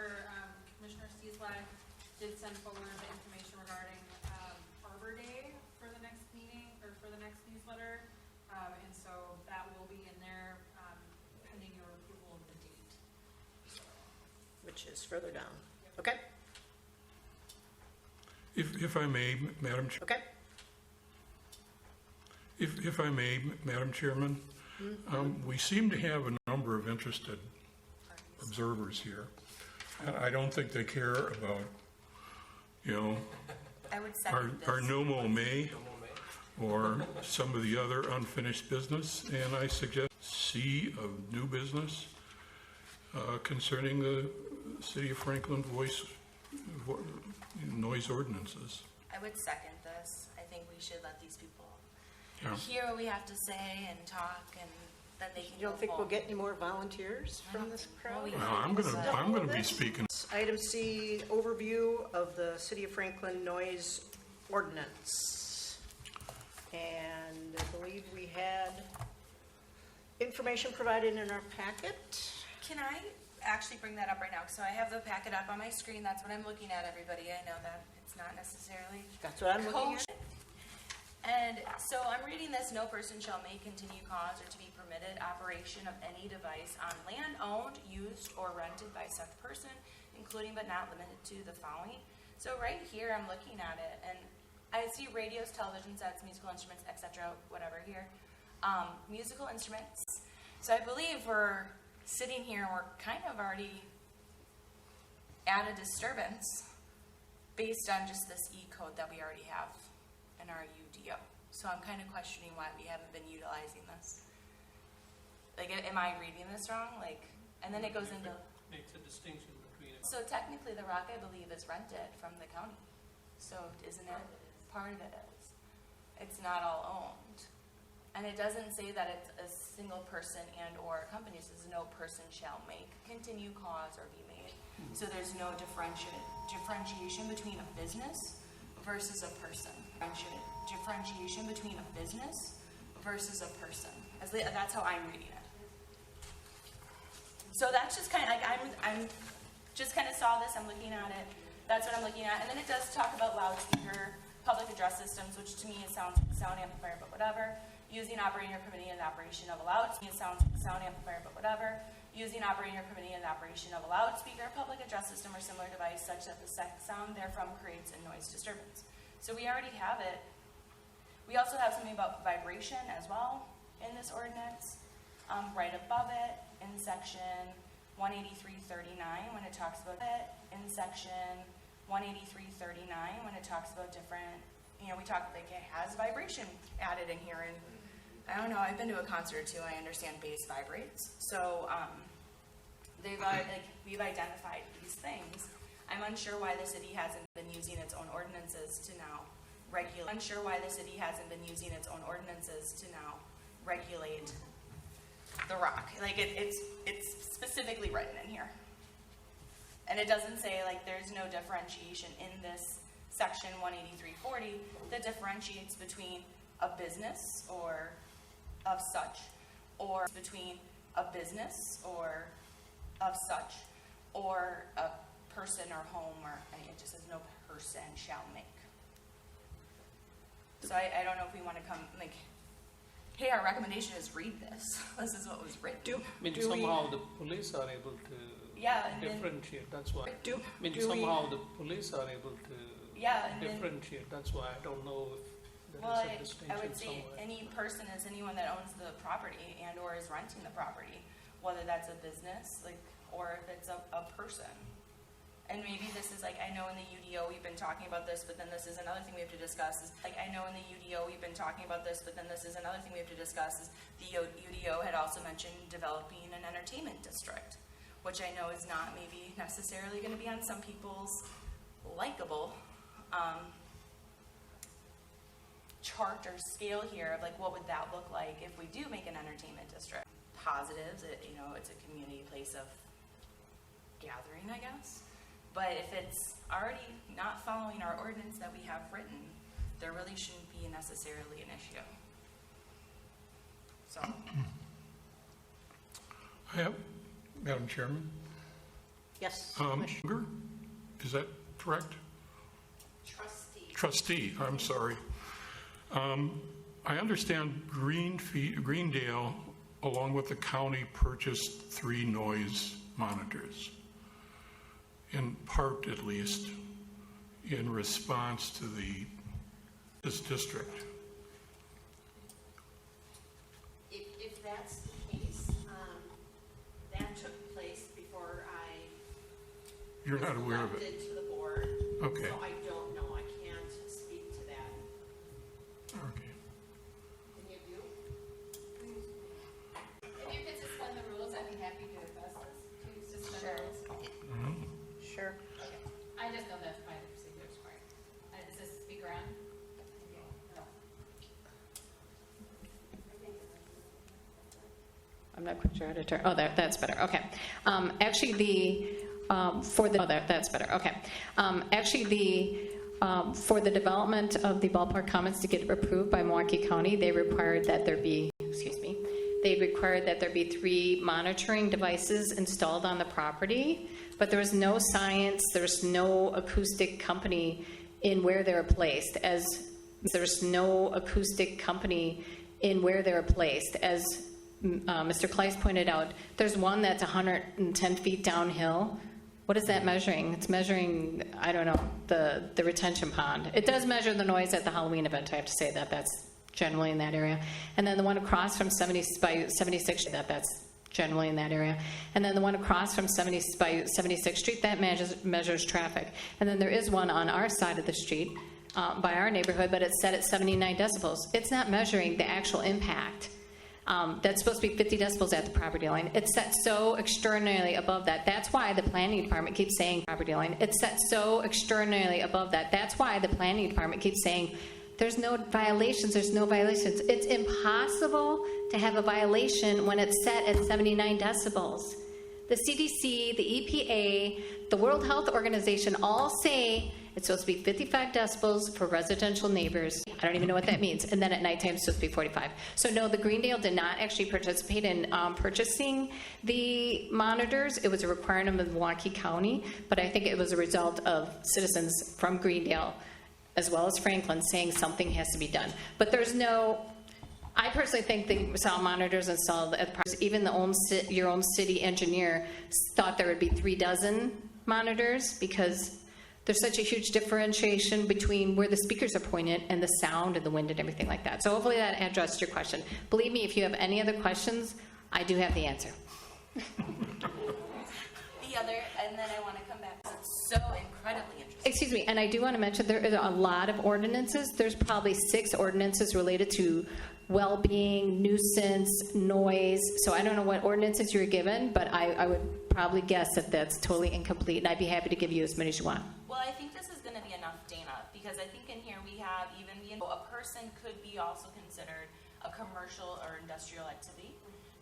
Arbor Day for the next meeting or for the next newsletter, and so that will be in there pending your approval of the date. Which is further down. Okay. If I may, Madam Chair. Okay. If I may, Madam Chairman, we seem to have a number of interested observers here. I don't think they care about, I would second our Nomo May or some of the other unfinished business, and I suggest C of new business concerning the City of Franklin noise ordinances. I would second this. I think we should let these people Yeah. hear what we have to say and talk, and then they can. You don't think we'll get any more volunteers from this crowd? Well, I'm gonna be speaking. Item C, overview of the City of Franklin noise ordinance. And I believe we had information provided in our packet. Can I actually bring that up right now? So I have the packet up on my screen. That's what I'm looking at, everybody. I know that it's not necessarily. That's what I'm looking at. And so I'm reading this, no person shall make, continue, cause, or to be permitted operation of any device on land owned, used, or rented by such person, including but not limited to the following. So right here, I'm looking at it, and I see radios, television sets, musical instruments, etc., whatever here. Musical instruments. So I believe we're sitting here and we're kind of already at a disturbance based on just this E-code that we already have in our UDO. So I'm kind of questioning why we haven't been utilizing this. Like, am I reading this wrong? Like, and then it goes into... Makes a distinction between it. So technically, the rock, I believe, is rented from the county. So isn't it? Part of it is. It's not all owned. And it doesn't say that it's a single person and or a company. It says no person shall make, continue, cause, or be made. So there's no differentiation between a business versus a person. Differentiation between a business versus a person. That's how I'm reading it. So that's just kind of like, I'm just kind of saw this, I'm looking at it. That's what I'm looking at. And then it does talk about loudspeaker, public address systems, which to me it sounds like a sound amplifier, but whatever. Using, operating, or permitting an operation of a loudspeaker, it sounds like a sound amplifier, but whatever. Using, operating, or permitting an operation of a loudspeaker, public address system, or similar device such that the sound therefrom creates a noise disturbance. So we already have it. We also have something about vibration as well in this ordinance. Right above it in section 183.39 when it talks about it, in section 183.39 when it talks about different, we talk like it has vibration added in here, and I don't know, I've been to a concert too, I understand bass vibrates. So we've identified these things. I'm unsure why the city hasn't been using its own ordinances to now regulate. The rock. Like it's specifically written in here. And it doesn't say like there's no differentiation in this section 183.40 that differentiates between a business or of such, or between a business or of such, or a person or home, or it just says no person shall make. So I don't know if we want to come like, hey, our recommendation is read this. This is what was written. Somehow the police are able to differentiate. That's why. Somehow the police are able to differentiate. That's why I don't know if there is a distinction I would say somewhere. any person is anyone that owns the property and or is renting the property, whether that's a business or if it's a person. And maybe this is like, I know in the UDO we've been talking about this, but then this is another thing we have to discuss. Is like, I know in the UDO we've been talking about this, but then this is another thing we have to discuss. Is the UDO had also mentioned developing an entertainment district, which I know is not maybe necessarily going to be on some people's likable chart or scale here of like, what would that look like if we do make an entertainment district? Positives, it's a community place of gathering, I guess. But if it's already not following our ordinance that we have written, there really shouldn't be necessarily an issue. So. I have, Madam Chairman. Yes. Sugar? Is that correct? Trustee, I'm sorry. I understand Greendale, along with the county, purchased 3 noise monitors, in part at least, in response to this district. If that's the case, that took place before You're not aware of it? elected to the board. Okay. So I don't know. I can't speak to that. Okay. Any of you? If you could suspend the rules, I'd be happy to address this. To suspend the rules. Sure. Okay. I just know that's my procedure is required. Is this speaker on? No. I'm not quite sure how to turn. Oh, that's better. Okay. That's better. Okay. For the development of the ballpark commons to get approved by Milwaukee County, they required that there be, they required that there be 3 monitoring devices installed on the property, but there was no science, there's no acoustic company in where they're placed. As There's no acoustic company in where they're placed. As Mr. Kleiss pointed out, there's one that's 110 feet downhill. What is that measuring? It's measuring, I don't know, the retention pond. It does measure the noise at the Halloween event, I have to say that. That's generally in that area. And then the one across from 76th, that's generally in that area. And then the one across from 76th Street, that measures traffic. And then there is one on our side of the street by our neighborhood, but it's set at 79 decibels. It's not measuring the actual impact. That's supposed to be 50 decibels at the property line. It's set so extraordinarily above that. That's why the planning department keeps saying property line. It's set so extraordinarily above that. That's why the planning department keeps saying there's no violations, there's no violations. It's impossible to have a violation when it's set at 79 decibels. The CDC, the EPA, the World Health Organization all say it's supposed to be 55 decibels for residential neighbors. I don't even know what that means. And then at nighttime, it's supposed to be 45. So no, the Greendale did not actually participate in purchasing the monitors. It was a requirement of Milwaukee County, but I think it was a result of citizens from Greendale as well as Franklin saying something has to be done. But there's no, I personally think the sound monitors installed at even your own city engineer thought there would be 36 monitors because there's such a huge differentiation between where the speakers are pointed and the sound and the wind and everything like that. So hopefully that addressed your question. Believe me, if you have any other questions, I do have the answer. The other, and then I want to come back. It's so incredibly interesting. Excuse me, and I do want to mention there are a lot of ordinances. There's probably 6 ordinances related to well-being, nuisance, noise. So I don't know what ordinances you were given, but I would probably guess that that's totally incomplete, and I'd be happy to give you as many as you want. Well, I think this is going to be enough, Dana, because I think in here we have even a person could be also considered a commercial or industrial activity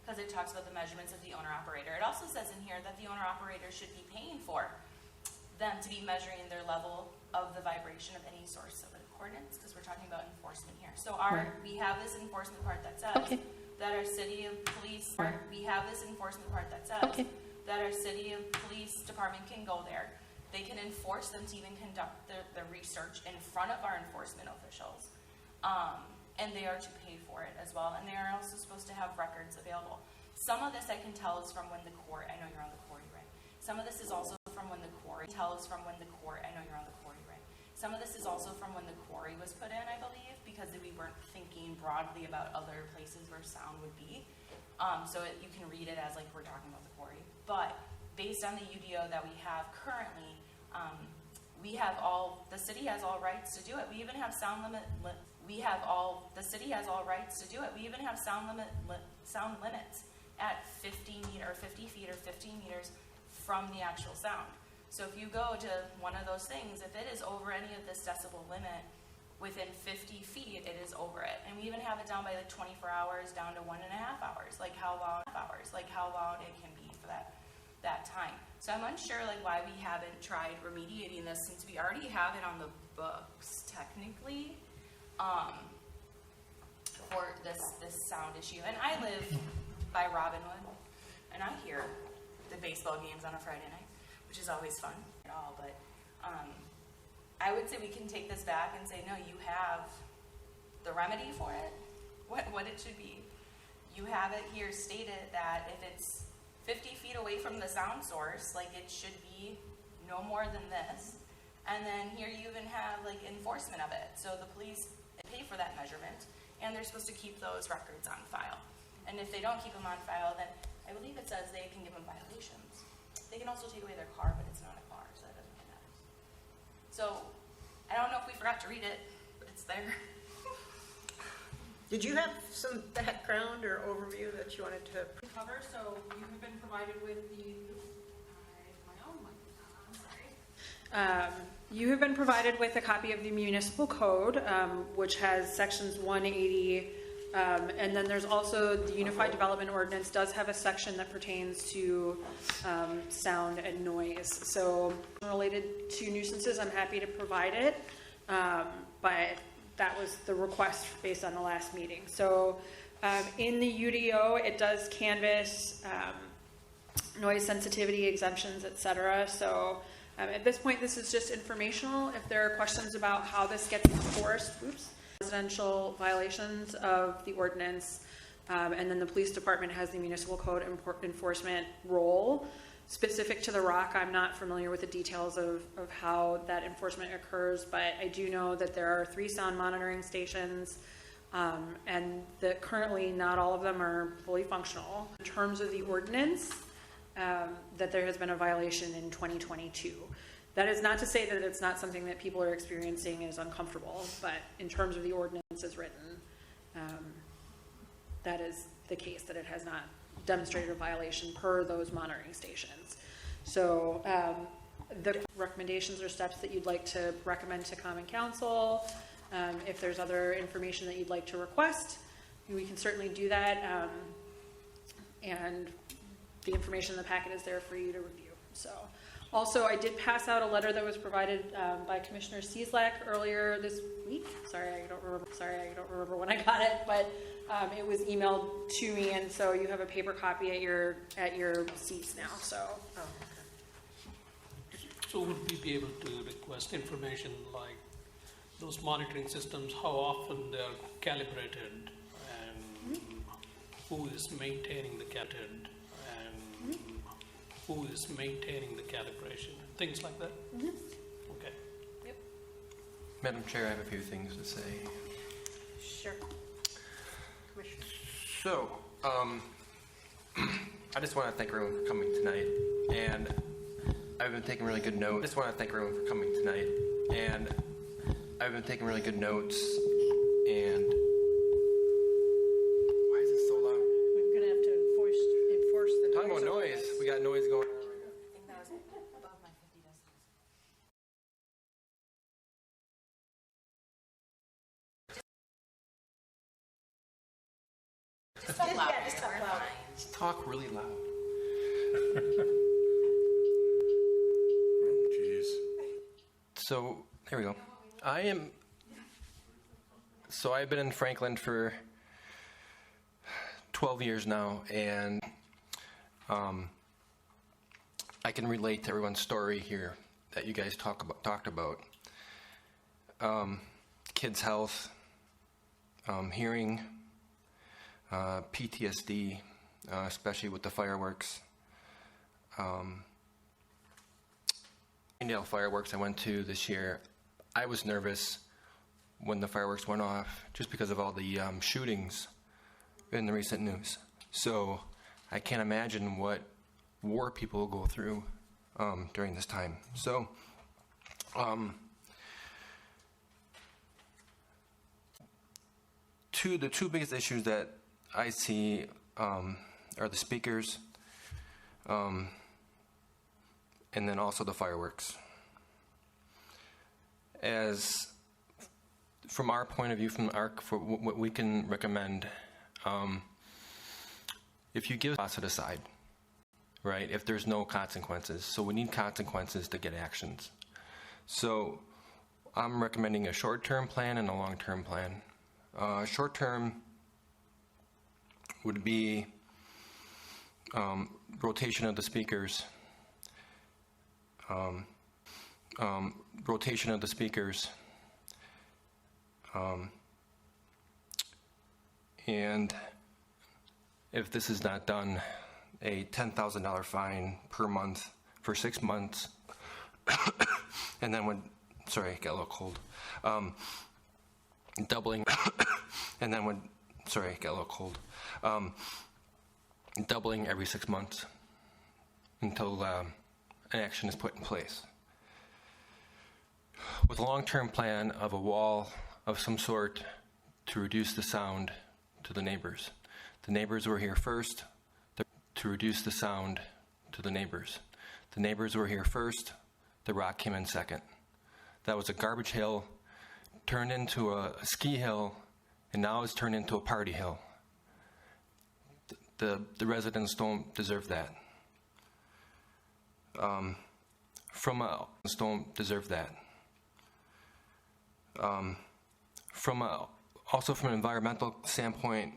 because it talks about the measurements of the owner-operator. It also says in here that the owner-operator should be paying for them to be measuring their level of the vibration of any source of accordance, because we're talking about enforcement here. So we have this enforcement part that says that our city of police, we have this enforcement part that says that our city of police department can go there. They can enforce them to even conduct the research in front of our enforcement officials. And they are to pay for it as well. And they are also supposed to have records available. Some of this I can tell is from when the quarry, I know you're on the quarry, right? Some of this is also from when the quarry, I know you're on the quarry, right? Some of this is also from when the quarry was put in, I believe, because we weren't thinking broadly about other places where sound would be. You can read it as like we're talking about the quarry. But based on the UDO that we have currently, the city has all rights to do it. We even have sound limits at 50 feet or 15 meters from the actual sound. So if you go to one of those things, if it is over any of this decibel limit, within 50 feet, it is over it. And we even have it down by like 24 hours, down to 1.5 hours, like how long it can be for that time. So I'm unsure like why we haven't tried remediating this since we already have it on the books technically for this sound issue. And I live by Robinwood, and I hear the baseball games on a Friday night, which is always fun at all. But I would say we can take this back and say, no, you have the remedy for it, what it should be. You have it here stated that if it's 50 feet away from the sound source, like it should be no more than this. And then here you even have like enforcement of it. So the police pay for that measurement, and they're supposed to keep those records on file. And if they don't keep them on file, then I believe it says they can give them violations. They can also take away their car, but it's not a car, so that doesn't really matter. So I don't know if we forgot to read it, but it's there. Did you have some background or overview that you wanted to cover? So you have been provided with you have been provided with a copy of the municipal code, which has sections 180, and then there's also the Unified Development Ordinance does have a section that pertains to sound and noise. So related to nuisances, I'm happy to provide it, but that was the request based on the last meeting. So in the UDO, it does canvass noise sensitivity exemptions, etc. So at this point, this is just informational. If there are questions about how this gets enforced, residential violations of the ordinance, and then the police department has the municipal code enforcement role. Specific to the Rock, I'm not familiar with the details of how that enforcement occurs, but I do know that there are 3 sound monitoring stations, and that currently not all of them are fully functional. In terms of the ordinance, that there has been a violation in 2022. That is not to say that it's not something that people are experiencing as uncomfortable, but in terms of the ordinance as written, that is the case, that it has not demonstrated a violation per those monitoring stations. So the recommendations or steps that you'd like to recommend to Common Council, if there's other information that you'd like to request, we can certainly do that. And the information in the packet is there for you to review. So, also, I did pass out a letter that was provided by Commissioner Cieslak earlier this week. Sorry, I don't remember when I got it, but it was emailed to me, and so you have a paper copy at your seats now. So. So would we be able to request information like those monitoring systems, how often they're calibrated, and who is maintaining the calibrated, and who is maintaining the calibration, things like that? Okay. Yep. Madam Chair, I have a few things to say. Sure. Commissioner. So, I just want to thank everyone for coming tonight, and I've been taking really good notes. I just want to thank everyone for coming tonight, and I've been taking really good notes, and why is it so loud? We're going to have to enforce the noise. Talking about noise, we got noise going on. Just talk loud. Just talk loud. Just talk really loud. Jeez. So, there we go. I've been in Franklin for 12 years now, and I can relate to everyone's story here that you guys talked about. Kids' health, hearing, PTSD, especially with the fireworks. Greendale fireworks I went to this year, I was nervous when the fireworks went off just because of all the shootings in the recent news. So I can't imagine what war people will go through during this time. So the two biggest issues that I see are the speakers and then also the fireworks. As from our point of view, for what we can recommend, if you give us it aside, right, if there's no consequences, so we need consequences to get actions. So I'm recommending a short-term plan and a long-term plan. Short-term would be rotation of the speakers, and if this is not done, a $10,000 fine per month for 6 months, and then sorry, I got a little cold. Doubling, and then sorry, I got a little cold. Doubling every 6 months until an action is put in place. With a long-term plan of a wall of some sort to reduce the sound to the neighbors. The neighbors were here first to reduce the sound to the neighbors. The neighbors were here first, the Rock came in second. That was a garbage hill turned into a ski hill, and now it's turned into a party hill. The residents don't deserve that. Don't deserve that. Also from an environmental standpoint,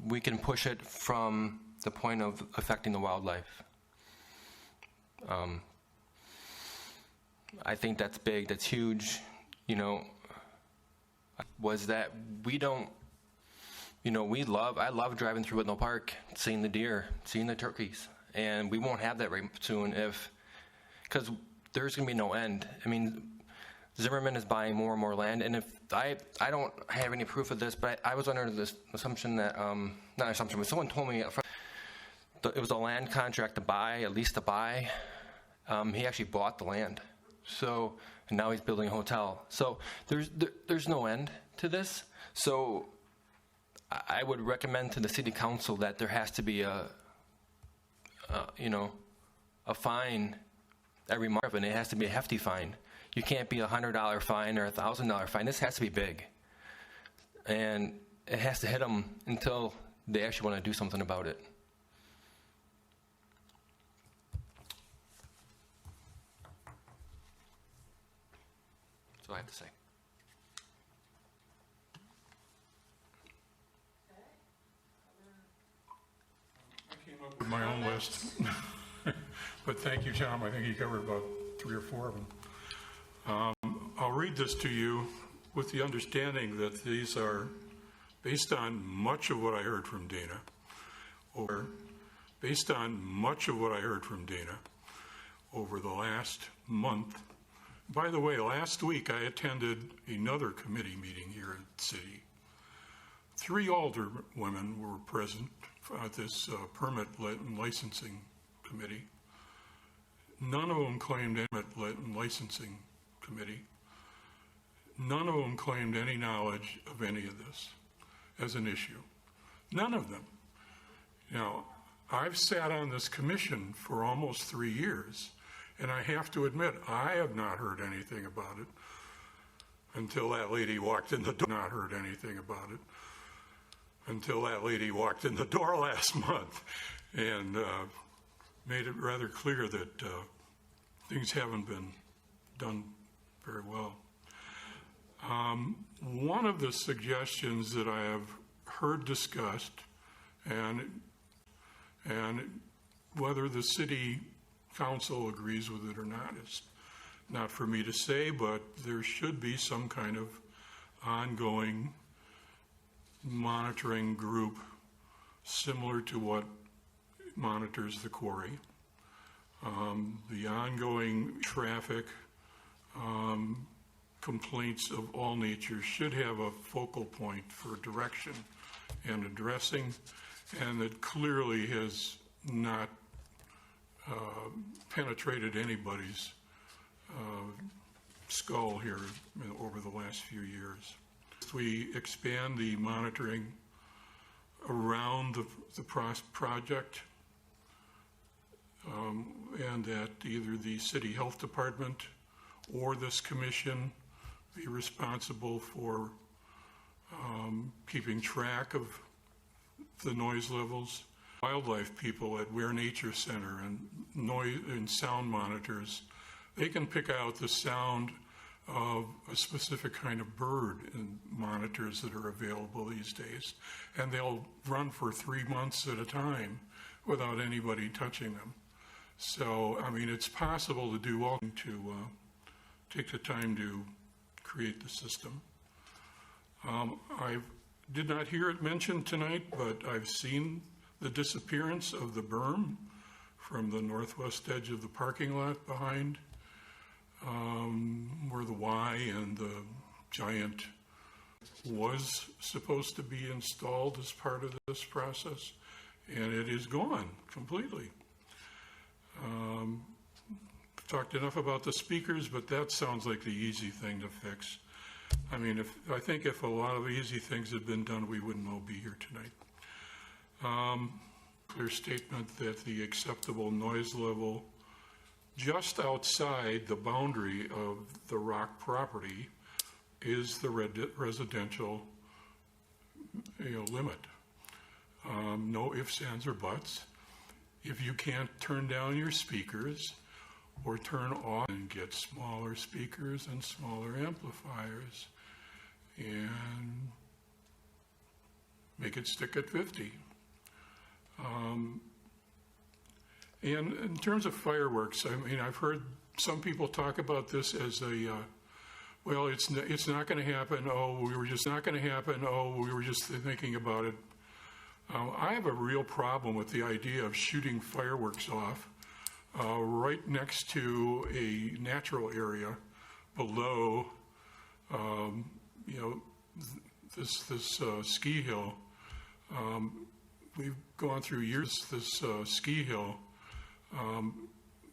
we can push it from the point of affecting the wildlife. I think that's big, that's huge. You know, was that we don't, I love driving through Whitnall Park, seeing the deer, seeing the turkeys, and we won't have that very soon because there's going to be no end. I mean, Zimmerman is buying more and more land, and if I don't have any proof of this, but I was under this assumption that, not assumption, but someone told me it was a land contract to buy, at least to buy. He actually bought the land. So, and now he's building a hotel. So there's no end to this. So I would recommend to the city council that there has to be a fine every month, and it has to be a hefty fine. You can't be a $100 fine or a $1,000 fine. This has to be big. And it has to hit them until they actually want to do something about it. That's all I have to say. I came up with my own list. But thank you, Tom. I think you covered about 3 or 4 of them. I'll read this to you with the understanding that these are based on much of what I heard from Dana, over the last month. By the way, last week I attended another committee meeting here at the city. 3 alderwomen were present at this permit and licensing committee. None of them claimed licensing committee. None of them claimed any knowledge of any of this as an issue. None of them. Now, I've sat on this commission for almost 3 years, and I have to admit, I have not heard anything about it until that lady walked in the door. Until that lady walked in the door last month and made it rather clear that things haven't been done very well. One of the suggestions that I have heard discussed, and whether the city council agrees with it or not is not for me to say, but there should be some kind of ongoing monitoring group similar to what monitors the quarry. The ongoing traffic complaints of all nature should have a focal point for direction and addressing, and that clearly has not penetrated anybody's skull here over the last few years. We expand the monitoring around the project, and that either the city health department or this commission be responsible for keeping track of the noise levels. Wildlife people at Ware Nature Center and noise and sound monitors, they can pick out the sound of a specific kind of bird in monitors that are available these days, and they'll run for 3 months at a time without anybody touching them. So, I mean, it's possible to do all to take the time to create the system. I did not hear it mentioned tonight, but I've seen the disappearance of the berm from the northwest edge of the parking lot behind where the Y and the giant was supposed to be installed as part of this process, and it is gone completely. Talked enough about the speakers, but that sounds like the easy thing to fix. I mean, I think if a lot of easy things had been done, we wouldn't all be here tonight. Clear statement that the acceptable noise level just outside the boundary of the Rock property is the residential limit. No ifs, ands, or buts. If you can't turn down your speakers or turn off and get smaller speakers and smaller amplifiers and make it stick at 50. And in terms of fireworks, I mean, I've heard some people talk about this as a well, it's not going to happen. Oh, we were just not going to happen. Oh, we were just thinking about it. I have a real problem with the idea of shooting fireworks off right next to a natural area below, this ski hill. We've gone through years. This ski hill.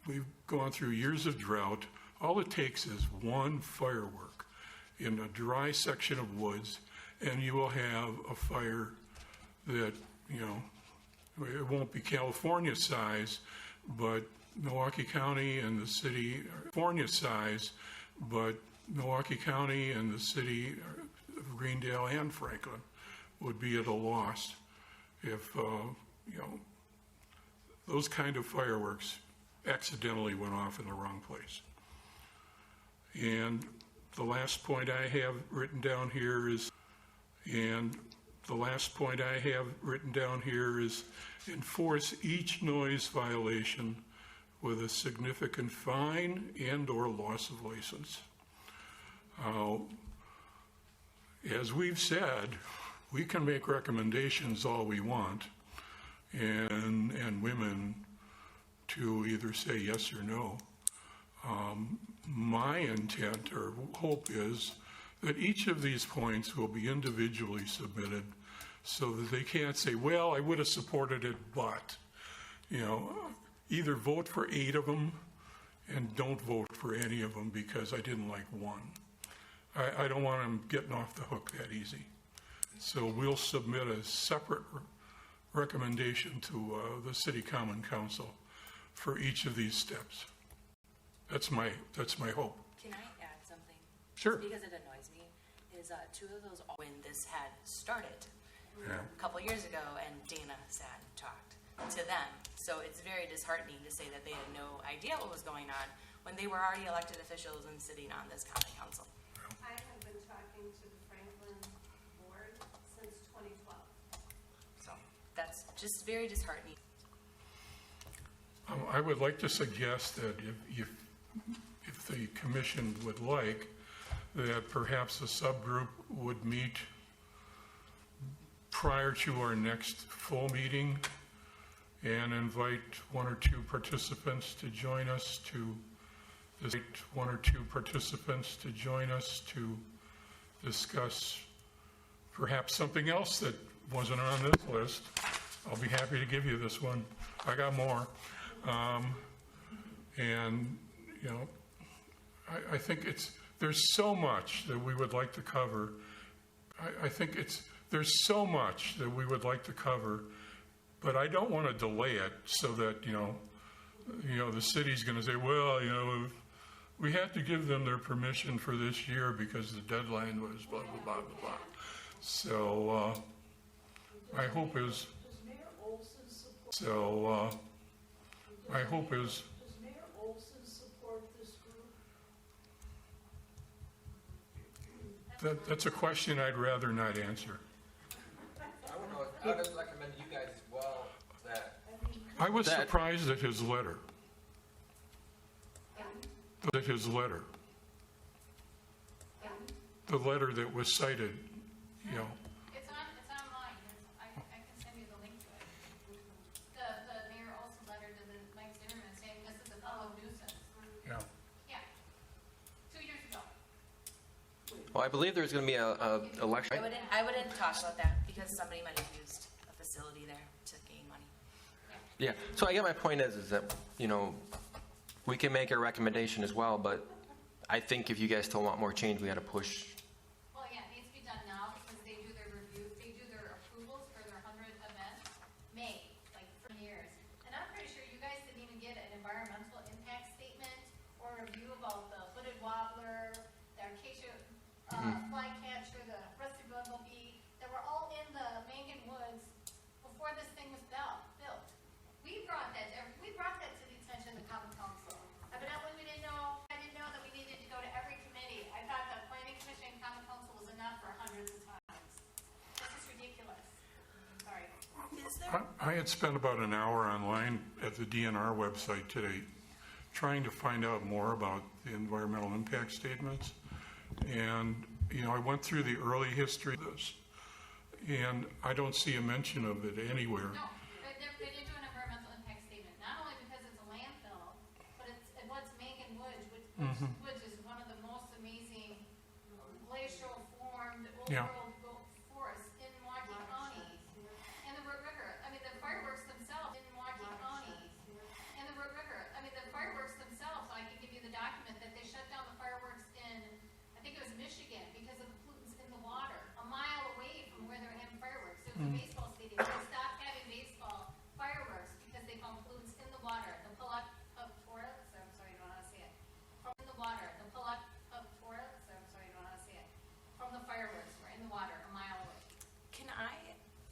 We've gone through years of drought. All it takes is one firework in a dry section of woods, and you will have a fire that, it won't be California size, but Milwaukee County and the city, California size, but Milwaukee County and the city of Greendale and Franklin would be at a loss if, those kind of fireworks accidentally went off in the wrong place. And the last point I have written down here is, enforce each noise violation with a significant fine and/or loss of license. As we've said, we can make recommendations all we want, and women to either say yes or no. My intent or hope is that each of these points will be individually submitted so that they can't say, well, I would have supported it, but, either vote for 8 of them and don't vote for any of them because I didn't like one. I don't want them getting off the hook that easy. So we'll submit a separate recommendation to the City Common Council for each of these steps. That's my hope. Can I add something? Sure. Just because it annoys me is 2 of those when this had started Yeah. a couple years ago, and Dana sat and talked to them. So it's very disheartening to say that they had no idea what was going on when they were already elected officials and sitting on this common council. I have been talking to the Franklin board since 2012. So that's just very disheartening. I would like to suggest that if the commission would like, that perhaps a subgroup would meet prior to our next full meeting and invite 1 or 2 participants to join us to discuss perhaps something else that wasn't on this list. I'll be happy to give you this one. I got more. I think there's so much that we would like to cover. There's so much that we would like to cover, but I don't want to delay it so that, the city's going to say, well, we had to give them their permission for this year because the deadline was blah, blah, blah, blah, blah. So, my hope is, Does Mayor Olson support this group? that's a question I'd rather not answer. I would recommend you guys as well that. I was surprised at his letter. The letter that was cited, It's online. I can send you the link to it. The Mayor Olson letter to the Mike Zimmerman saying this is a public nuisance. Yeah. Yeah. 2 years ago. Well, I believe there's going to be a election. I wouldn't talk about that because somebody might have used a facility there to gain money. Yeah. So I guess my point is that, we can make a recommendation as well, but I think if you guys still want more change, we got to push. Well, yeah, it needs to be done now because they do their review, they do their approvals for their 100 events, May, like for years. And I'm pretty sure you guys didn't even get an environmental impact statement or review about the hooded wobbler, the acacia flycatcher, the rusty bumblebee, that were all in the Mangan Woods before this thing was built. We brought that to the attention of the Common Council. Evidently, we didn't know. I didn't know that we needed to go to every committee. I thought the Planning Commission and Common Council was enough for hundreds of times. This is ridiculous. Sorry. I had spent about an hour online at the DNR website today trying to find out more about the environmental impact statements. And, you know, I went through the early history of this, and I don't see a mention of it anywhere. No, they didn't do an environmental impact statement, not only because it's a landfill, but it's what's Mangan Woods, Woods is one of the most amazing glacial formed old Yeah. world forests in Milwaukee County. And the Root River, I mean, the fireworks themselves in Milwaukee County. And the Root River, I mean, the fireworks themselves, I can give you the document that they shut down the fireworks in, I think it was Michigan, because of the pollutants in the water, a mile away from where they were having fireworks. It was a baseball stadium. They stopped having baseball fireworks because they found pollutants in the water. The I'm sorry, I don't know how to say it. From the water, the I'm sorry, I don't know how to say it. From the fireworks were in the water a mile away. Can I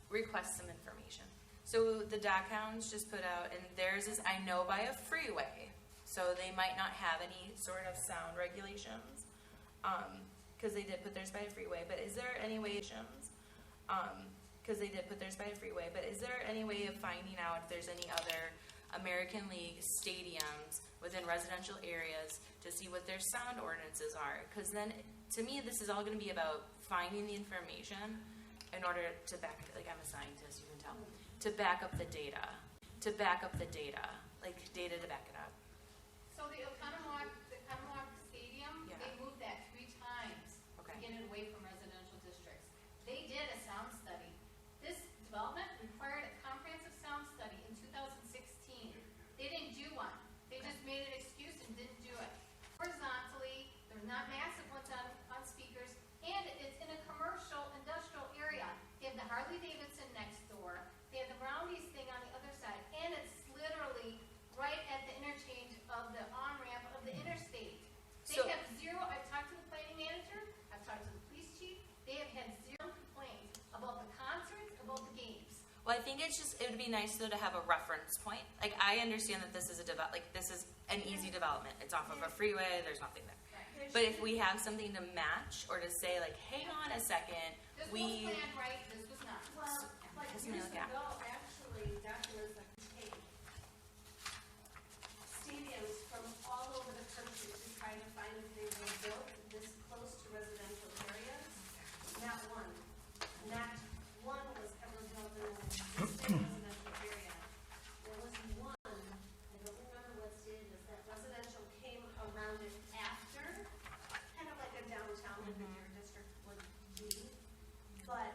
request some information? So the Dock Hounds just put out, and theirs is, I know, by a freeway, so they might not have any sort of sound regulations, because they did put theirs by a freeway, but is there any way, because they did put theirs by a freeway, but is there any way of finding out if there's any other American League stadiums within residential areas to see what their sound ordinances are? Because then, to me, this is all going to be about finding the information in order to back, like I'm a scientist, you can tell, to back up the data, like data to back it up. So the Oconomowoc Stadium, Yeah. they moved that 3 times to get it away from residential districts. They did a sound study. This development required a comprehensive sound study in 2016. They didn't do one. They just made an excuse and didn't do it. Horizontally, they're not massive ones on speakers, and it's in a commercial industrial area. They have the Harley Davidson next door. They have the Roundy's thing on the other side, and it's literally right at the interchange of the on-ramp of the interstate. They So- have zero, I've talked to the planning manager, I've talked to the police chief, they have had 0 complaints about the concerts, about the games. Well, I think it's just, it would be nice though to have a reference point. Like, I understand that this is this is an easy development. It's off of a freeway, there's nothing there. But if we have something to match or to say like, hang on a second, This was planned right, this was not. Well, like Just years look at- ago, actually, documents that take stadiums from all over the country to try to find if they were built this close to residential areas. Not one was ever built in an existing residential area. There was one, I don't remember what state it is, that residential came around it after, kind of like a downtown in your district would be. But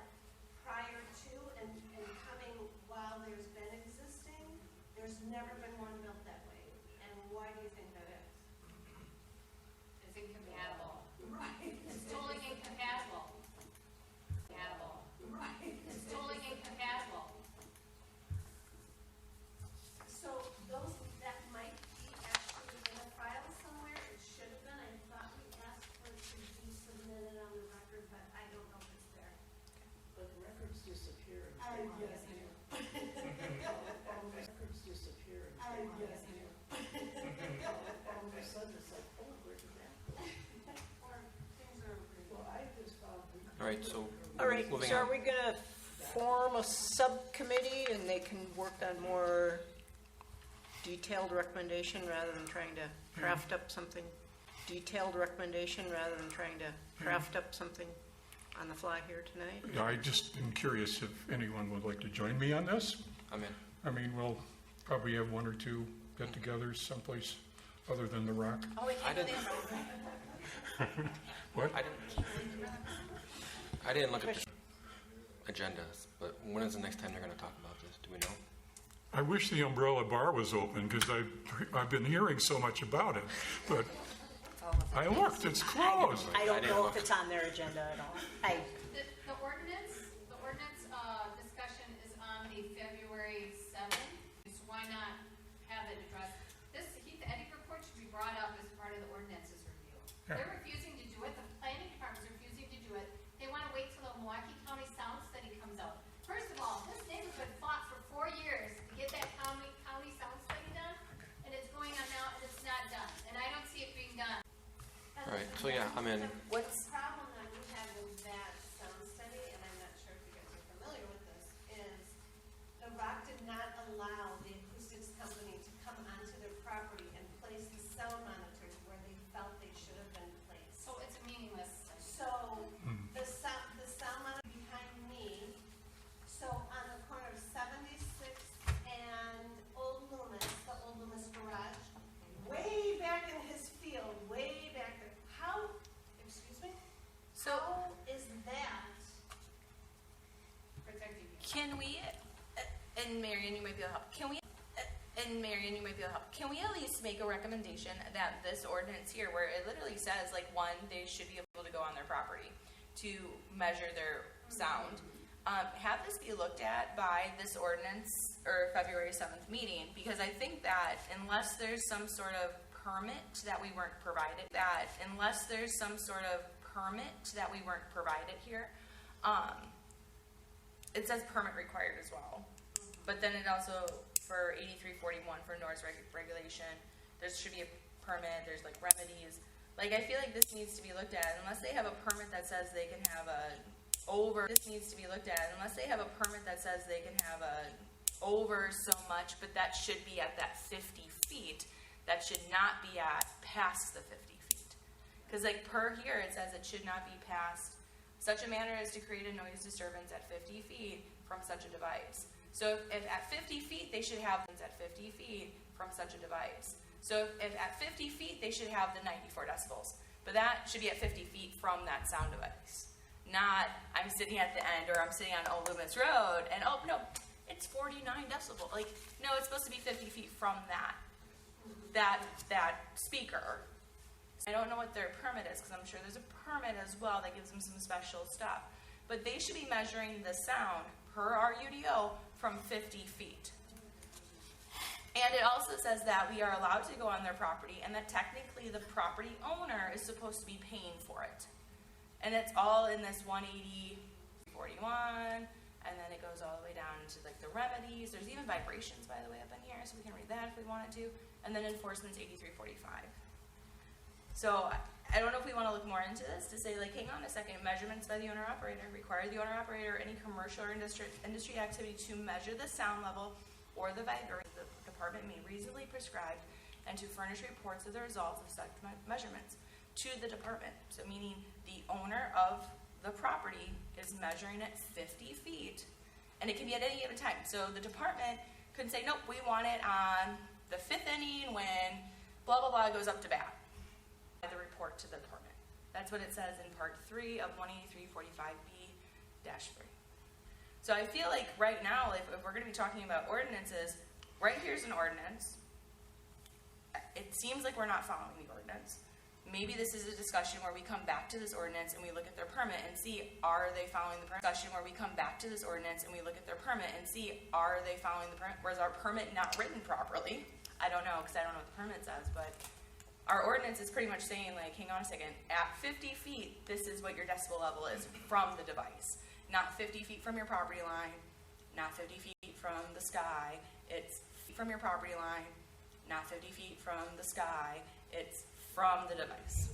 prior to and coming while there's been existing, there's never been one built that way. And why do you think that is? It's incompatible. Right. It's totally incompatible. Right. It's totally incompatible. So those, that might be actually in a file somewhere. It should have been. I thought we asked for it to be submitted on the record, but I don't know if it's there. But records disappear. I guess I do. Records disappear. I guess I do. All of a sudden, it's like, oh, where did that go? Or things are. Well, I just found. All right, so All right, moving so on. are we going to form a subcommittee and they can work on more detailed recommendation rather than trying to craft up something? Detailed recommendation rather than trying to craft up something on the fly here tonight? Yeah, I just am curious if anyone would like to join me on this. I'm in. I mean, we'll probably have 1 or 2 get-togethers someplace other than the Rock. Oh, we can't I do didn't- that. What? I didn't look at the agendas, but when is the next time they're going to talk about this? Do we know? I wish the Umbrella Bar was open because I've been hearing so much about it, but I looked, it's closed. I don't didn't know look. if it's on their agenda at all. The ordinance discussion is on the February 7th, so why not have it addressed? This Heath Eddy report should be brought up as part of the ordinances review. Yeah. They're refusing to do it, the planning department's refusing to do it. They want to wait till the Milwaukee County Sound Study comes out. First of all, this neighborhood fought for 4 years to get that county sound study done, and it's going on now, and it's not done, and I don't see it being done. All right, so yeah, I'm in. What's the problem that we have with that sound study, and I'm not sure if you guys are familiar with this, is the Rock did not allow the acoustics company to come onto their property and place the sound monitors where they felt they should have been placed. So it's a meaningless and Marion, you might be able to help. Can we at least make a recommendation that this ordinance here, where it literally says, like, one, they should be able to go on their property to measure their sound, have this be looked at by this ordinance or February 7th meeting? Because I think that unless there's some sort of permit that we weren't provided here, it says permit required as well. But then it also, for 8341 for noise regulation, there should be a permit, there's like remedies. Like, I feel like this needs to be looked at, unless they have a permit that says they can have over so much, but that should be at that 50 feet. That should not be at past the 50 feet. Because like per here, it says it should not be past such a manner as to create a noise disturbance at 50 feet from such a device. So if at 50 feet, they should have at 50 feet from such a device. So if at 50 feet, they should have the 94 decibels. But that should be at 50 feet from that sound device. Not, I'm sitting at the end, or I'm sitting on Old Loomis Road, and oh, no, it's 49 decibels. Like, no, it's supposed to be 50 feet from that speaker. I don't know what their permit is, because I'm sure there's a permit as well that gives them some special stuff. But they should be measuring the sound per our UDO from 50 feet. And it also says that we are allowed to go on their property, and that technically the property owner is supposed to be paying for it. And it's all in this 180-41, and then it goes all the way down to like the remedies. There's even vibrations, by the way, up in here, so we can read that if we wanted to. And then enforcement's 8345. So I don't know if we want to look more into this to say, like, hang on a second, measurements by the owner-operator, require the owner-operator or any commercial or industry activity to measure the sound level or the vibration the department may reasonably prescribe, and to furnish reports of the results of such measurements to the department. So meaning the owner of the property is measuring it 50 feet, and it can be at any given time. So the department could say, nope, we want it on the 5th inning when blah, blah, blah goes up to bat. The report to the department. That's what it says in part 3 of 18345B-3. So I feel like right now, if we're going to be talking about ordinances, right here's an ordinance. It seems like we're not following the ordinance. Maybe this is a discussion where we come back to this ordinance and we look at their permit and see, are they following the permit? Discussion where we come back to this ordinance and we look at their permit and see, are they following the permit? Or is our permit not written properly? I don't know, because I don't know what the permit says, but our ordinance is pretty much saying, like, hang on a second, at 50 feet, this is what your decibel level is from the device. Not 50 feet from your property line, not 50 feet from the sky. It's from your property line, not 50 feet from the sky. It's from the device.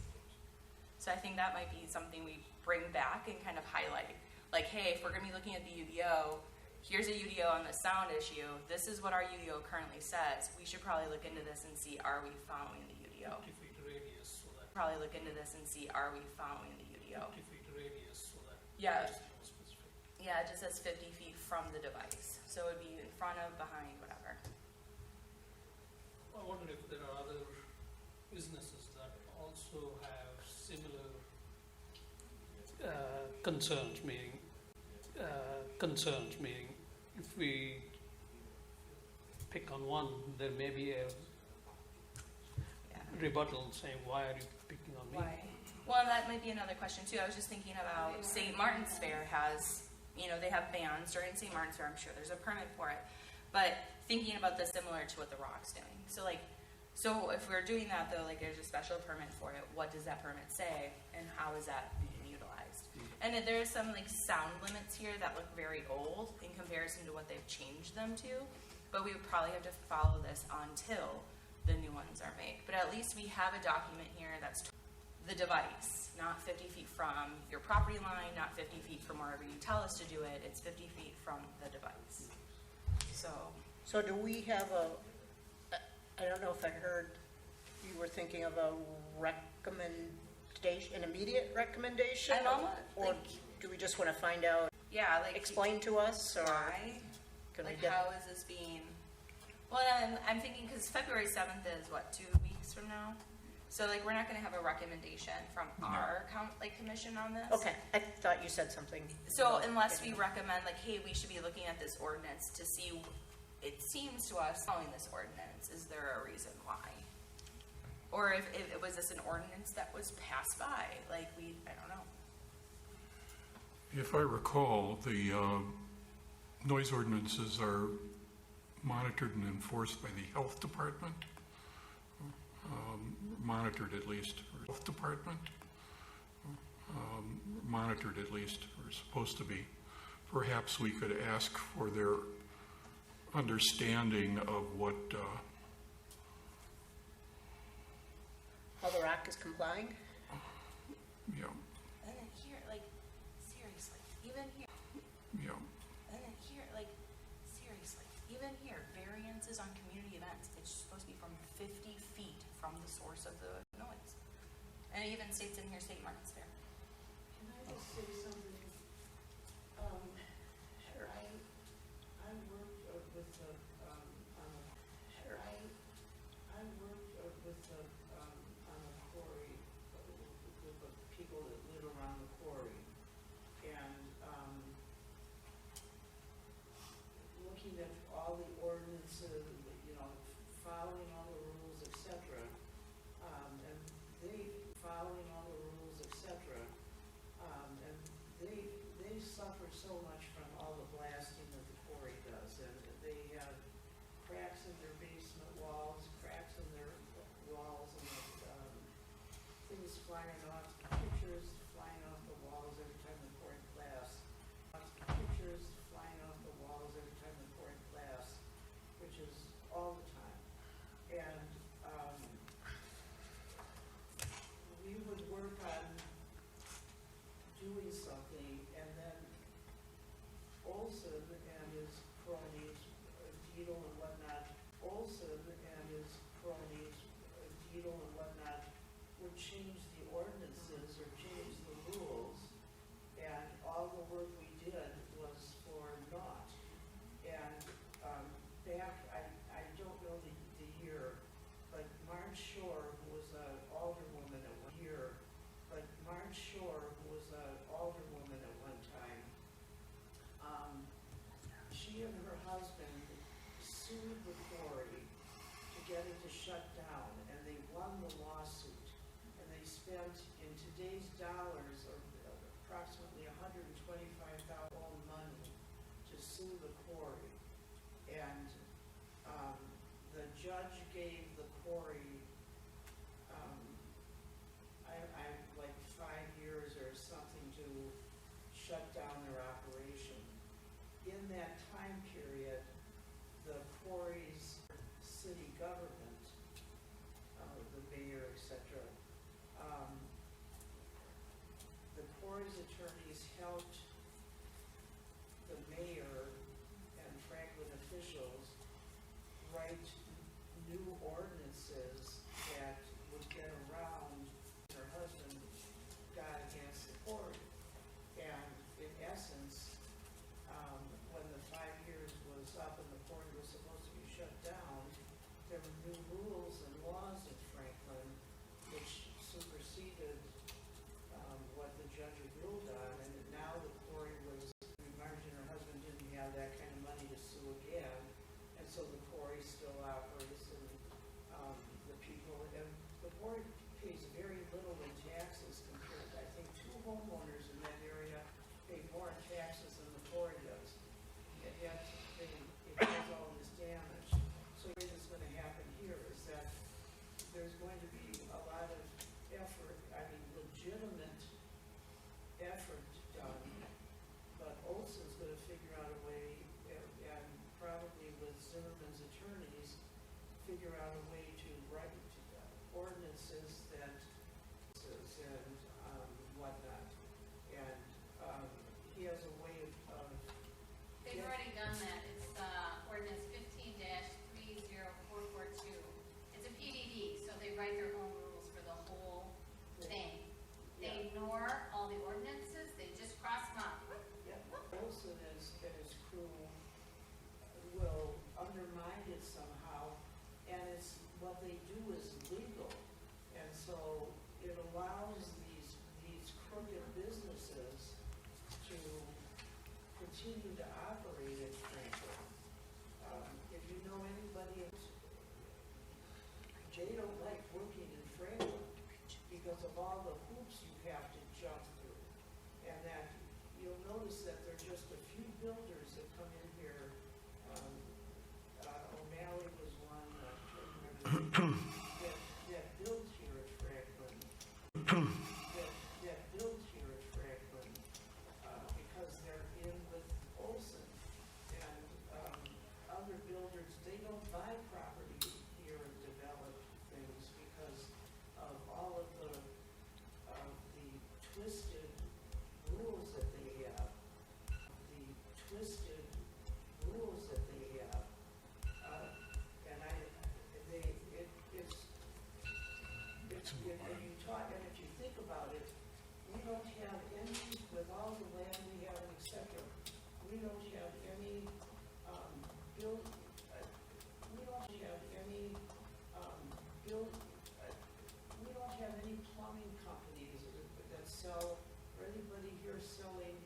So I think that might be something we bring back and kind of highlight. Like, hey, if we're going to be looking at the UDO, here's a UDO on the sound issue. This is what our UDO currently says. We should probably look into this and see, are we following the UDO? 50 feet radius, so that. Probably look into this and see, are we following the UDO? 50 feet radius, so that. Yeah. It's more specific. Yeah, it just says 50 feet from the device. So it would be in front of, behind, whatever. I wonder if there are other businesses that also have similar concerns, meaning if we pick on one, there may be a rebuttal saying, why are you picking on me? Why? Well, that might be another question too. I was just thinking about St. Martin's Fair has, they have bands during St. Martin's Fair. I'm sure there's a permit for it. But thinking about this similar to what the Rock's doing. So if we're doing that though, like there's a special permit for it, what does that permit say and how is that being utilized? And there's some like sound limits here that look very old in comparison to what they've changed them to, but we would probably have to follow this until the new ones are made. But at least we have a document here that's the device, not 50 feet from your property line, not 50 feet from wherever you tell us to do it, it's 50 feet from the device. So do we have I don't know if I heard you were thinking of a recommendation, an immediate recommendation? Or do we just want to find out? Yeah, explain to us, or why? Can we how is this being? Well, I'm thinking because February 7th is what, 2 weeks from now. So we're not going to have a recommendation from our commission on this. Okay, I thought you said something. So unless we recommend hey, we should be looking at this ordinance to see it seems to us following this ordinance, is there a reason why? Or if was this an ordinance that was passed by, like I don't know. If I recall, the noise ordinances are monitored and enforced by the health department, monitored at least, or health department, monitored at least, or supposed to be. Perhaps we could ask for their understanding of what, How the Rock is complying? you know, And then here, like, seriously, even here, you know, and then here, like, seriously, even here, variances on community events, it's supposed to be from 50 feet from the source of the noise. And it even states in here State Markets Fair. Can I just say something? Sure. I worked with the, sure. I worked with the, on the quarry, with the people that live around the quarry. And, looking at all the ordinances, you know, following all the rules, et cetera. And they, following all the rules, et cetera. And they suffer so much from all the blasting that the quarry does. And they have cracks in their basement walls, cracks in their walls, and things flying off, pictures flying off the walls every time the quarry blasts. Pictures flying off the walls every time the quarry blasts, which is all the time. And we would work on doing something, and then Olson and his cronies, Dietel and whatnot, Olson and his cronies, Dietel and whatnot, would change the ordinances or change the rules, and all the work we did was for naught. And back, I don't know the year, but Marge Shore, who was an alderwoman at one year, but Marge Shore, who was an alderwoman at one time, she and her husband sued the quarry to get it to shut down, and they won the lawsuit. And they spent, in today's dollars, approximately $125,000 money to sue the quarry. And the judge gave the quarry, like 5 years or something to shut down their operation. In that time period, the quarry's city government, the mayor, etc., the quarry's attorneys helped the mayor and Franklin officials write new ordinances that would get around her husband got against the quarry. And in essence, when the 5 years was up and the quarry was supposed to be shut down, there were new rules and laws in Franklin which superseded what the judge had ruled on, and now the quarry was, Marge and her husband didn't have that kind of money to sue again, and so the quarry still operates, and the people, and the quarry pays very little in taxes compared to, I think, 2 homeowners in that area pay more in taxes than the quarry does. It has all this damage. So what is going to happen here is that there's going to be a lot of effort, I mean, legitimate effort done, but Olson's going to figure out a way, and probably with Zimmerman's attorneys, figure out a way to write ordinances that, and whatnot. And he has a way of They've already done that. It's ordinance 15-30442. It's a PDD, so they write their own rules for the whole thing. They ignore all the ordinances, they just cross them out. Yeah, Olson and his crew will undermine it somehow, and it's, what they do is legal. And so it allows these crooked businesses to continue to operate in Franklin. If all the hoops you have to jump through. And that you'll notice that there are just a few builders that come in here. O'Malley was one, that built here at Franklin. that built here at Franklin because they're in with Olson. And other builders, they don't buy property here and develop things because of all of the twisted rules that they have. And you talk, and if you think about it, we don't have any, with all the land we have in etc., we don't have any we don't have any plumbing companies that sell, or anybody here selling,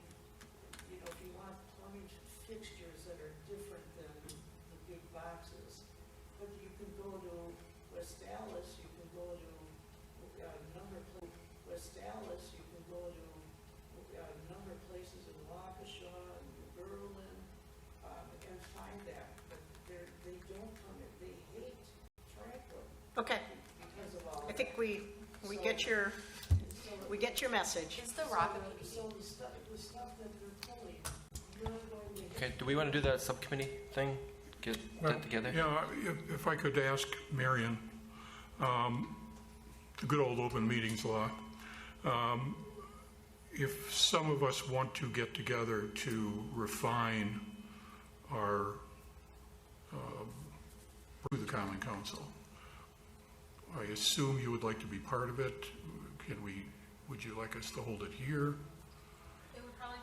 if you want plumbing fixtures that are different than the big boxes. But you can go to West Dallas, you can go to West Dallas, you can go to a number of places in Waukesha and Berlin and find that. But they don't come in, they hate Franklin. Okay. Because of all I think we get your message. Is the rock so the stuff that they're pulling, you're going to Okay, do we want to do that subcommittee thing? Get that together? Yeah, if I could ask Marion, the good old open meetings law, if some of us want to get together to refine our, through the Common Council, I assume you would like to be part of it. Would you like us to hold it here? It would probably.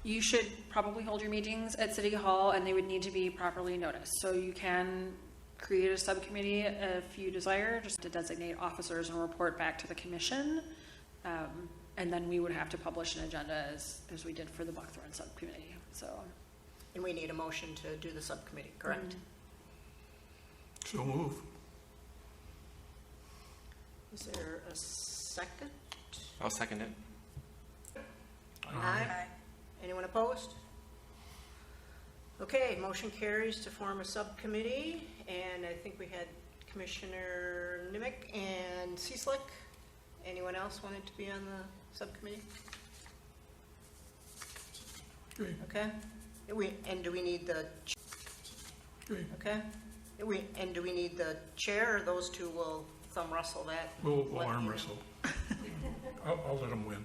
You should probably hold your meetings at City Hall, and they would need to be properly noticed. So you can create a subcommittee if you desire, just to designate officers and report back to the commission. And then we would have to publish an agenda as we did for the Buckthorn subcommittee. So. And we need a motion to do the subcommittee, correct? So move. Is there a second? I'll second it. Aye. Anyone opposed? Okay, motion carries to form a subcommittee, and I think we had Commissioner Nimick and Cieslik. Anyone else wanted to be on the subcommittee? Okay. Do we need the? Okay. Do we need the chair, or those two will thumb wrestle that? We'll arm wrestle. I'll let him win.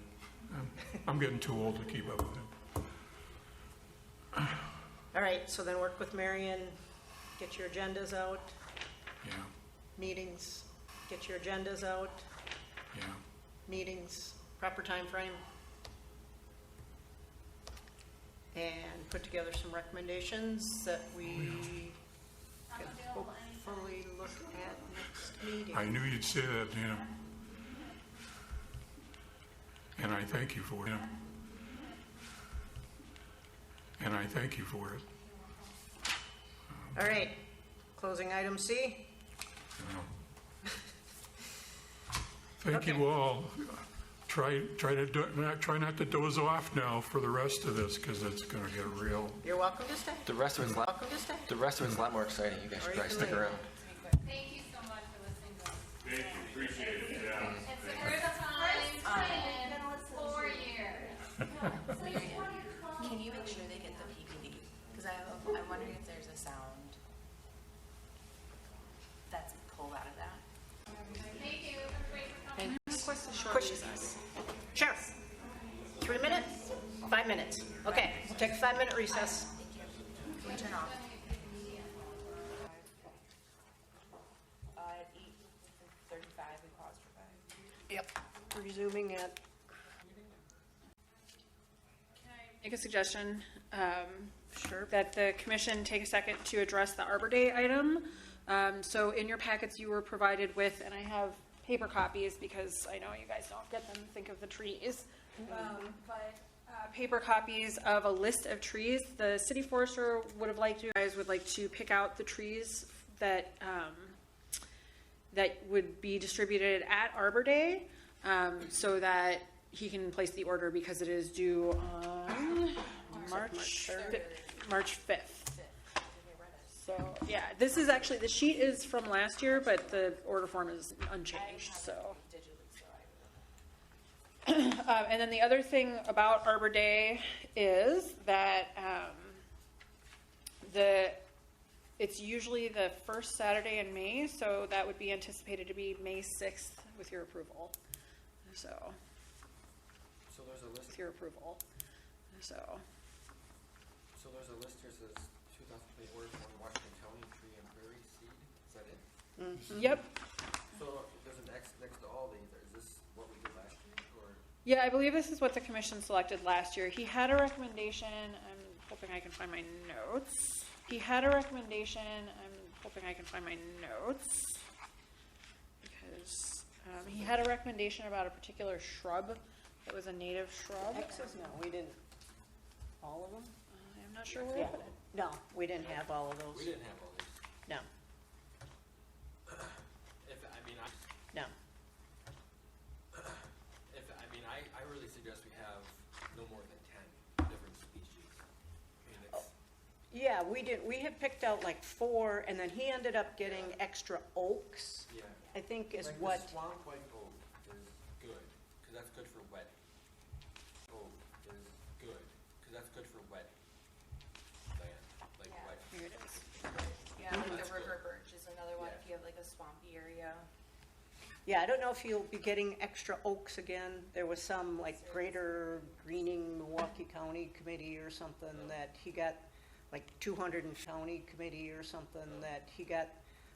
I'm getting too old to keep up with him. All right, so then work with Marion, get your agendas out. Yeah. Meetings, get your agendas out. Yeah. Meetings, proper time frame. And put together some recommendations that we can hopefully look at next meeting. I knew you'd say that, Dana. And I thank you for it. And I thank you for it. All right, closing item C. Thank you all. Try not to doze off now for the rest of this, because it's going to get real. You're welcome to stay. The rest of it's a lot more exciting. You guys should probably stick around. Thank you so much for listening to us. Thank you, appreciate it, yeah. It's the first time in 4 years. Can you make sure they get the PPD? Because I'm wondering if there's a sound that's pulled out of that. Thank you, everybody, for coming. Request a short recess. Sure. 3 minutes? 5 minutes. Okay, we'll take a 5-minute recess. Can we turn off? At 8:35, we paused for 5. Yep. Resuming at. Make a suggestion. Sure. That the commission take a second to address the Arbor Day item. So in your packets, you were provided with, and I have paper copies because I know you guys don't get them, think of the trees. But paper copies of a list of trees. The city forester would have liked you guys would like to pick out the trees that that would be distributed at Arbor Day, so that he can place the order because it is due on March 5th. So, yeah, this is actually, the sheet is from last year, but the order form is unchanged, so. And then the other thing about Arbor Day is that it's usually the first Saturday in May, so that would be anticipated to be May 6th with your approval. So there's a list. with your approval. So there's a list here that says 2020 order from Washington County Tree and Prairie Seed. Is that it? Yep. So there's an X next to all these. Is this what we did last year, or? Yeah, I believe this is what the commission selected last year. He had a recommendation. I'm hoping I can find my notes. He had a recommendation. I'm hoping I can find my notes because he had a recommendation about a particular shrub that was a native shrub. X's, no, we didn't. All of them? I'm not sure where Yeah. I put it. No, we didn't have all of those. We didn't have all these. No, no. I really suggest we have no more than 10 different species. I mean, it's, Yeah, we had picked out like 4, and then he ended up getting extra oaks, yeah. I think is Like what. the swamp white oak is good, because that's good for wet. Oak is good, because that's good for wet land, like wet. Here it is. Yeah, like the river birch is another one if you have like a swampy area. Yeah, I don't know if you'll be getting extra oaks again. There was some like Greater Greening Milwaukee County Committee or something that he got, like 200 county committee or something that he got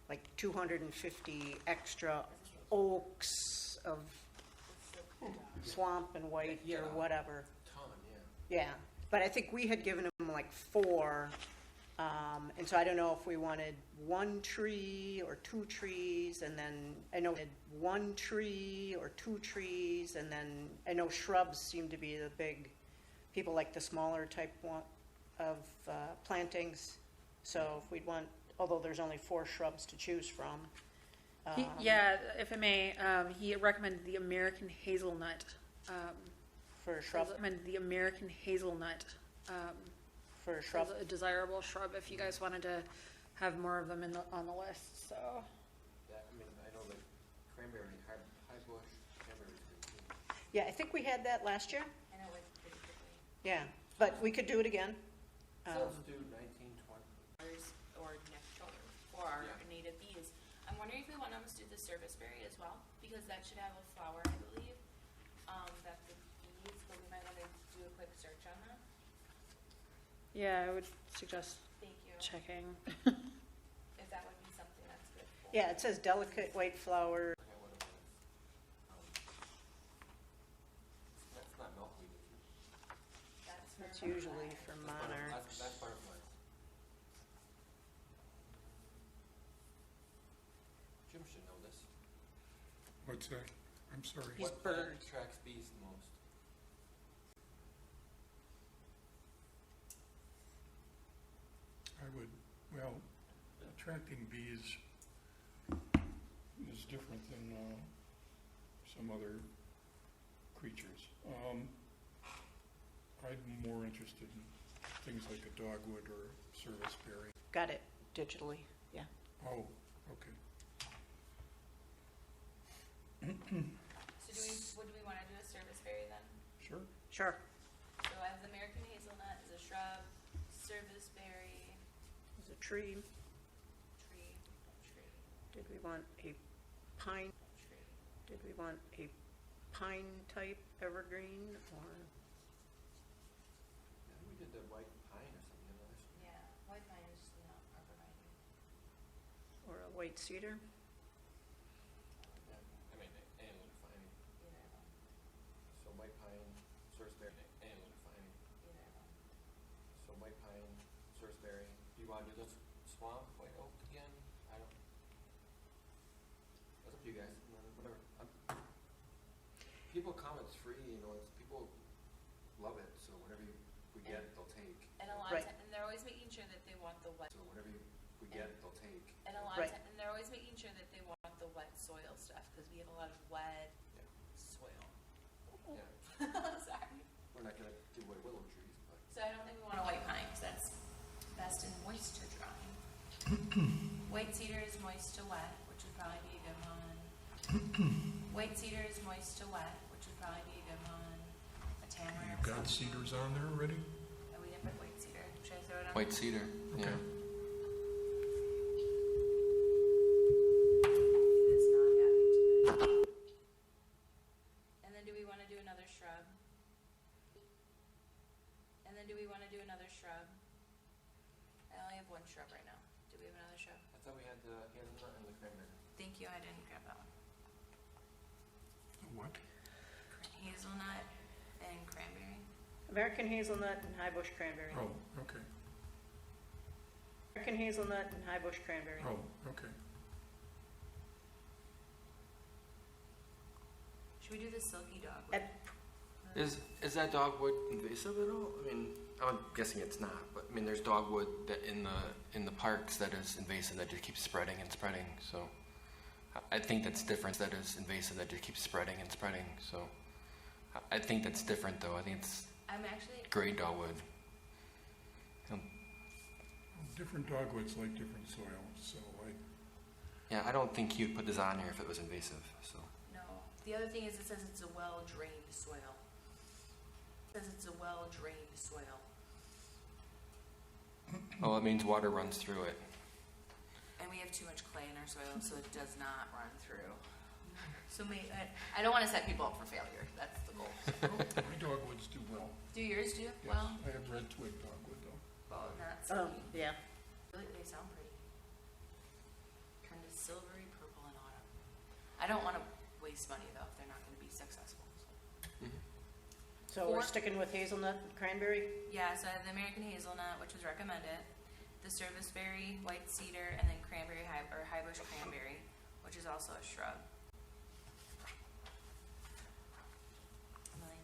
like 250 extra oaks of swamp and white or whatever. Ton, yeah. Yeah, but I think we had given him like 4, and so I don't know if we wanted 1 tree or 2 trees, and then I know 1 tree or 2 trees, and then I know shrubs seem to be the big, people like the smaller type one of plantings. So if we'd want, although there's only 4 shrubs to choose from. Yeah, if I may, he recommended the American hazelnut. For a shrub? Recommended the American hazelnut. For a shrub? As a desirable shrub, if you guys wanted to have more of them on the list, so. That, I mean, I know the cranberry, high bush cranberry is good too. Yeah, I think we had that last year. I know it went pretty quickly. Yeah, but we could do it again. So let's do 1920. Or next for our native bees. I'm wondering if we want to almost do the serviceberry as well, because that should have a flower, I believe, that the bees, but we might want to do a quick search on that. Yeah, I would suggest Thank you. checking. If that would be something that's good for. Yeah, it says delicate white flower. That's not milkweed. It's usually for monarchs. That's butterflies. Jim should know this. What's that? I'm sorry. He's What plant birds. attracts bees the most? Well, attracting bees is different than some other creatures. I'm more interested in things like a dogwood or serviceberry. Got it digitally, yeah. Oh, okay. So would we want to do a serviceberry then? Sure. Sure. So I have the American hazelnut as a shrub, serviceberry, There's a tree. tree. Did we want a pine? Did we want a pine type evergreen or? We did the white pine or something last year. Yeah, white pine is not arborvitae. Or a white cedar? I mean, and would fine. So white pine, serviceberry, and would fine. So white pine, serviceberry. Do you want to do this swamp white oak again? I don't. That's up to you guys. Whatever. People come, it's free. You know, it's people love it. So whatever we get, they'll take. And a lot of and they're always making sure that they want the wet. So whatever we get, they'll take. And a lot Right. and they're always making sure that they want the wet soil stuff, because we have a lot of wet soil. Yeah. Sorry. We're not gonna give away willow trees, but. So I don't think we want a white pine, because that's best in moisture drawing. White cedar is moist to wet, which would probably be a good one. White cedar is moist to wet, which would probably be a good one. A tamarack. You've got cedars on there already? Oh, we didn't put white cedar. Should I throw it on? White cedar, Okay. yeah. It's not having today. And then do we want to do another shrub? And then do we want to do another shrub? I only have one shrub right now. Do we have another shrub? I thought we had the hazelnut and the cranberry. Thank you, I didn't grab that one. What? Hazelnut and cranberry. American hazelnut and high bush cranberry. Oh, okay. American hazelnut and high bush cranberry. Oh, okay. Should we do the silky dogwood? Is that dogwood invasive at all? I mean, I'm guessing it's not, but I mean, there's dogwood that in the parks that is invasive that just keeps spreading and spreading. So I think that's different. That is invasive that just keeps spreading and spreading. So I think that's different, though. I think it's I'm actually gray dogwood. Different dogwoods like different soil, so Yeah, I don't think you'd put this on here if it was invasive. So no. The other thing is it says it's a well-drained soil. It says it's a well-drained soil. well, it means water runs through it. And we have too much clay in our soil, so it does not run through. So I don't want to set people up for failure. That's the goal. my dogwoods do well. Do yours do? Yes, Well, I have red twig dogwood though. well, not Oh, silky. yeah. They sound pretty. Kind of silvery purple in autumn. I don't want to waste money though if they're not going to be successful. So we're sticking with hazelnut and cranberry? Yeah, so I have the American hazelnut, which was recommended, the serviceberry, white cedar, and then cranberry or high bush cranberry, which is also a shrub. $1 million.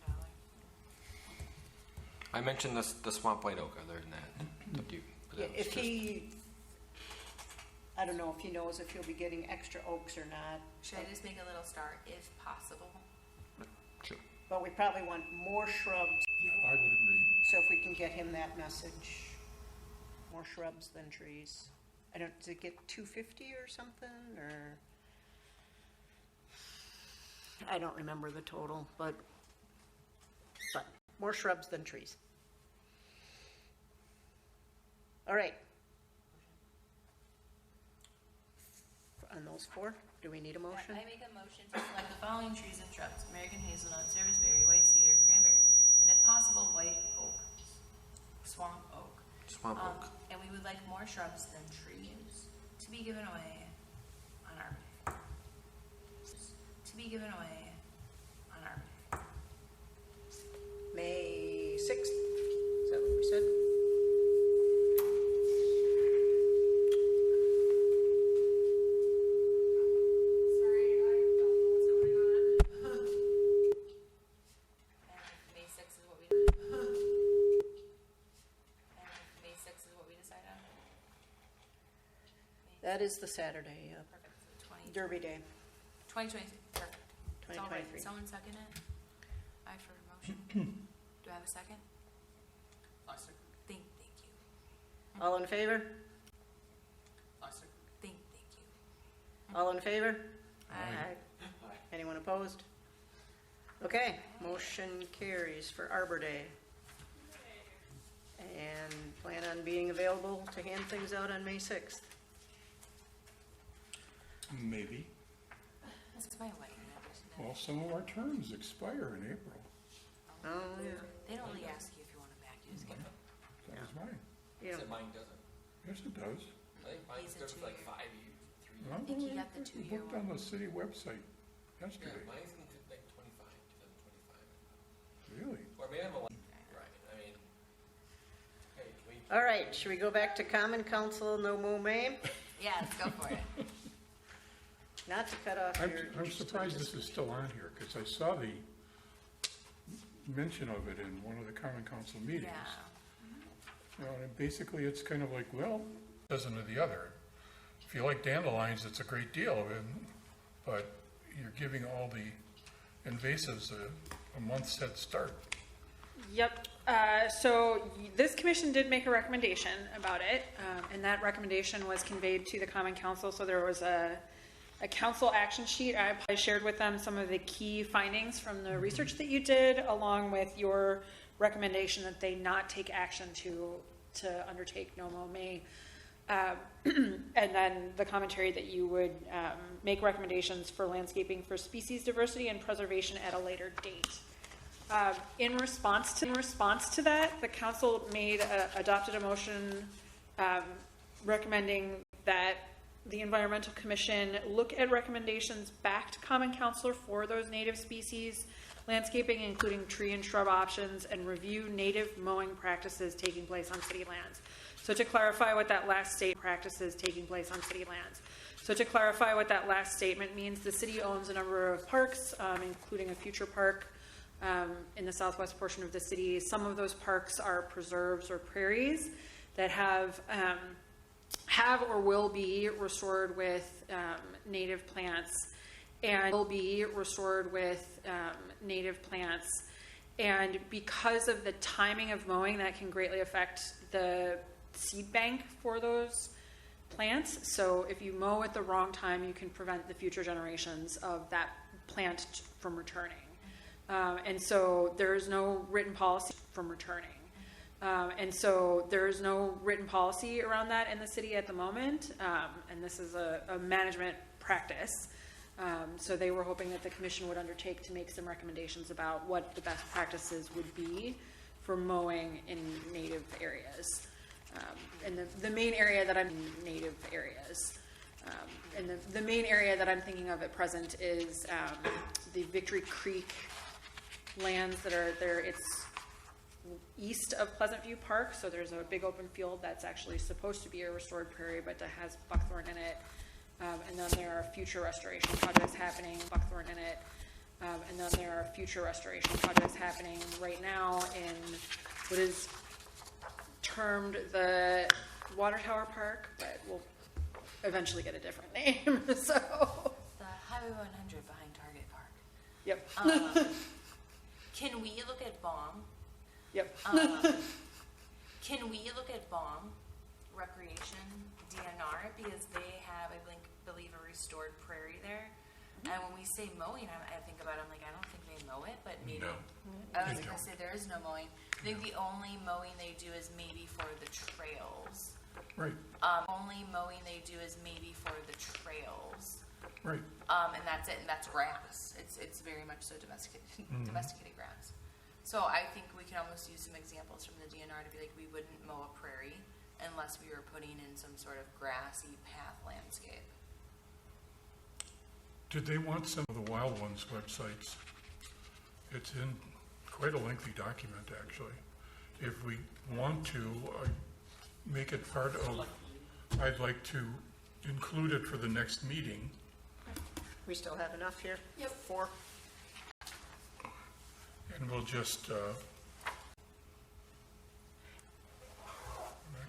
I mentioned the swamp white oak. Other than that, what do you? but Yeah, that was if just- he, I don't know if he knows if he'll be getting extra oaks or not, Should I just make a little star if possible? Sure. but we probably want more shrubs. I would agree. So if we can get him that message, more shrubs than trees. I don't, does it get 250 or something, or? I don't remember the total, but more shrubs than trees. All right. On those four, do we need a motion? I make a motion to select the following trees and shrubs: American hazelnut, serviceberry, white cedar, cranberry, and if possible, white oak, swamp oak. Swamp oak. And we would like more shrubs than trees to be given away on our to be given away on our May 6th, is that what we said? May 6th is what we and May 6th is what we decide on. That is the Saturday, Perfect. So 20 Derby Day. 2020. Perfect. It's all right. 2023. Someone second it? I for motion. Do I have a second? I second. Thank you. All in favor? I second. Thank you. All in favor? Aye. Anyone opposed? Okay, motion carries for Arbor Day. And plan on being available to hand things out on May 6th. Maybe. This is my wedding anniversary. Well, some of our terms expire in April. Oh, yeah. They don't really ask you if you want it back. You just get it. That was mine. Yeah. Said mine doesn't. Yes, it does. I think mine's He's a good for like 5 2-year. years, 3 years. Well, think he got the I 2-year looked on the city website Yeah, yesterday. mine's in like 25, 2025. Really? Or maybe I'm a right. I mean, hey, can we? All right, should we go back to Common Council, no mo mame? Yeah, let's go for it. Not to cut off your. I'm surprised this is still on here, because I saw the mention of it in one of the Common Council meetings. Yeah. You know, and basically, it's kind of like, well, doesn't or the other. If you like dandelions, it's a great deal. And but you're giving all the invasives a month's head start. Yep. So this commission did make a recommendation about it, and that recommendation was conveyed to the Common Council. So there was a council action sheet. I shared with them some of the key findings from the research that you did, along with your recommendation that they not take action to undertake no mow May. And then the commentary that you would make recommendations for landscaping for species diversity and preservation at a later date. In response to that, the council adopted a motion recommending that the Environmental Commission look at recommendations back to Common Council for those native species landscaping, including tree and shrub options, and review native mowing practices taking place on city lands. So to clarify what that last statement means, the city owns a number of parks, including a future park in the southwest portion of the city. Some of those parks are preserves or prairies that have or will be restored with native plants, and because of the timing of mowing, that can greatly affect the seed bank for those plants. So if you mow at the wrong time, you can prevent the future generations of that plant from returning. And so there is no written policy around that in the city at the moment, and this is a management practice. So they were hoping that the commission would undertake to make some recommendations about what the best practices would be for mowing in native areas. And the main area that I'm thinking of at present is the Victory Creek lands that are there. It's east of Pleasant View Park, so there's a big open field that's actually supposed to be a restored prairie, but that has buckthorn in it. And then there are future restoration projects happening right now in what is termed the Water Tower Park, but we'll eventually get a different name. So The Highway 100 behind Target Park. Yep. Can we look at BOM? Yep. Can we look at BOM Recreation DNR, because they have, I believe, a restored prairie there. And when we say mowing, I think about it, I'm like, I don't think they mow it, but maybe. No, I was going to say there is no mowing. I think the only mowing they do is maybe for the trails. Right. Only mowing they do is maybe for the trails. Right. And that's it, and that's grass. It's very much so domesticated grass. So I think we can almost use some examples from the DNR to be like, we wouldn't mow a prairie unless we were putting in some sort of grassy path landscape. Did they want some of the Wild Ones websites? It's in quite a lengthy document, actually. If we want to make it part of, I'd like to include it for the next meeting. We still have enough here? Yep. 4. And we'll just,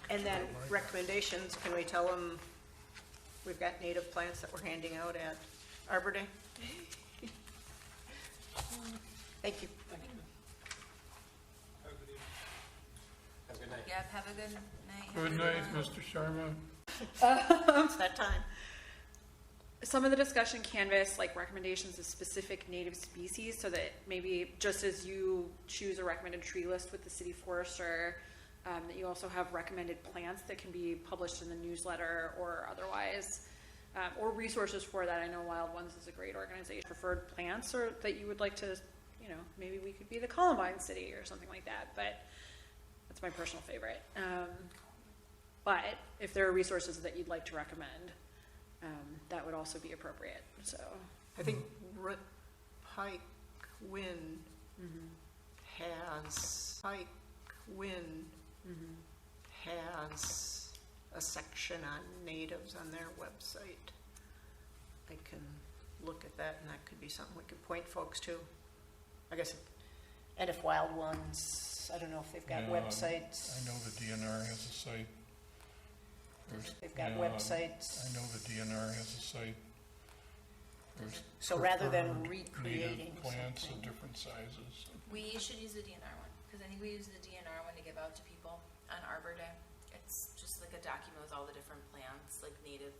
And then recommendations, can we tell them we've got native plants that we're handing out at Arbor Day? Thank you. Have a good night. Yep, have a good night. good night, Mr. Sharma. It's that time. Some of the discussion canvas, like recommendations of specific native species, so that maybe just as you choose a recommended tree list with the city forester, that you also have recommended plants that can be published in the newsletter or otherwise, or resources for that. I know Wild Ones is a great organization. Preferred plants, or that you would like to, maybe we could be the Columbine City or something like that, but that's my personal favorite. But if there are resources that you'd like to recommend, that would also be appropriate. So I think Pike Wind has a section on natives on their website. I can look at that, and that could be something we could point folks to. I guess, and if Wild Ones, I don't know if they've got websites. I know the DNR has a site. They've got websites. I know the DNR has a site. There's So rather than preferred recreating native plants something. of different sizes. We should use the DNR one, because I think we use the DNR one to give out to people on Arbor Day. It's just like a document with all the different plants, like native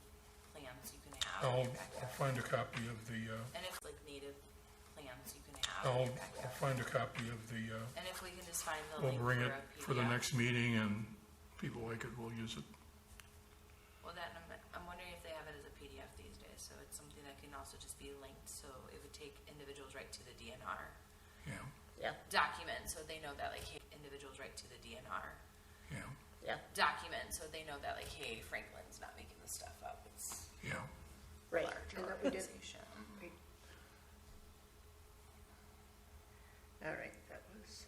plants you can have in I'll your backyard. find a copy of the, And if like native plants you can have in your backyard. I'll find a copy of the, And if we can just find the we'll link bring for it a for the PDF. next meeting, and people like it, we'll use it. Well, that, I'm wondering if they have it as a PDF these days, so it's something that can also just be linked, so it would take individuals right to the DNR Yeah, document, so they know that like, hey, individuals right to the DNR yeah, document, so they know that like, hey, Franklin's not making this stuff up, it's yeah. a Right. larger And that we did. organization. Right. All right, that was,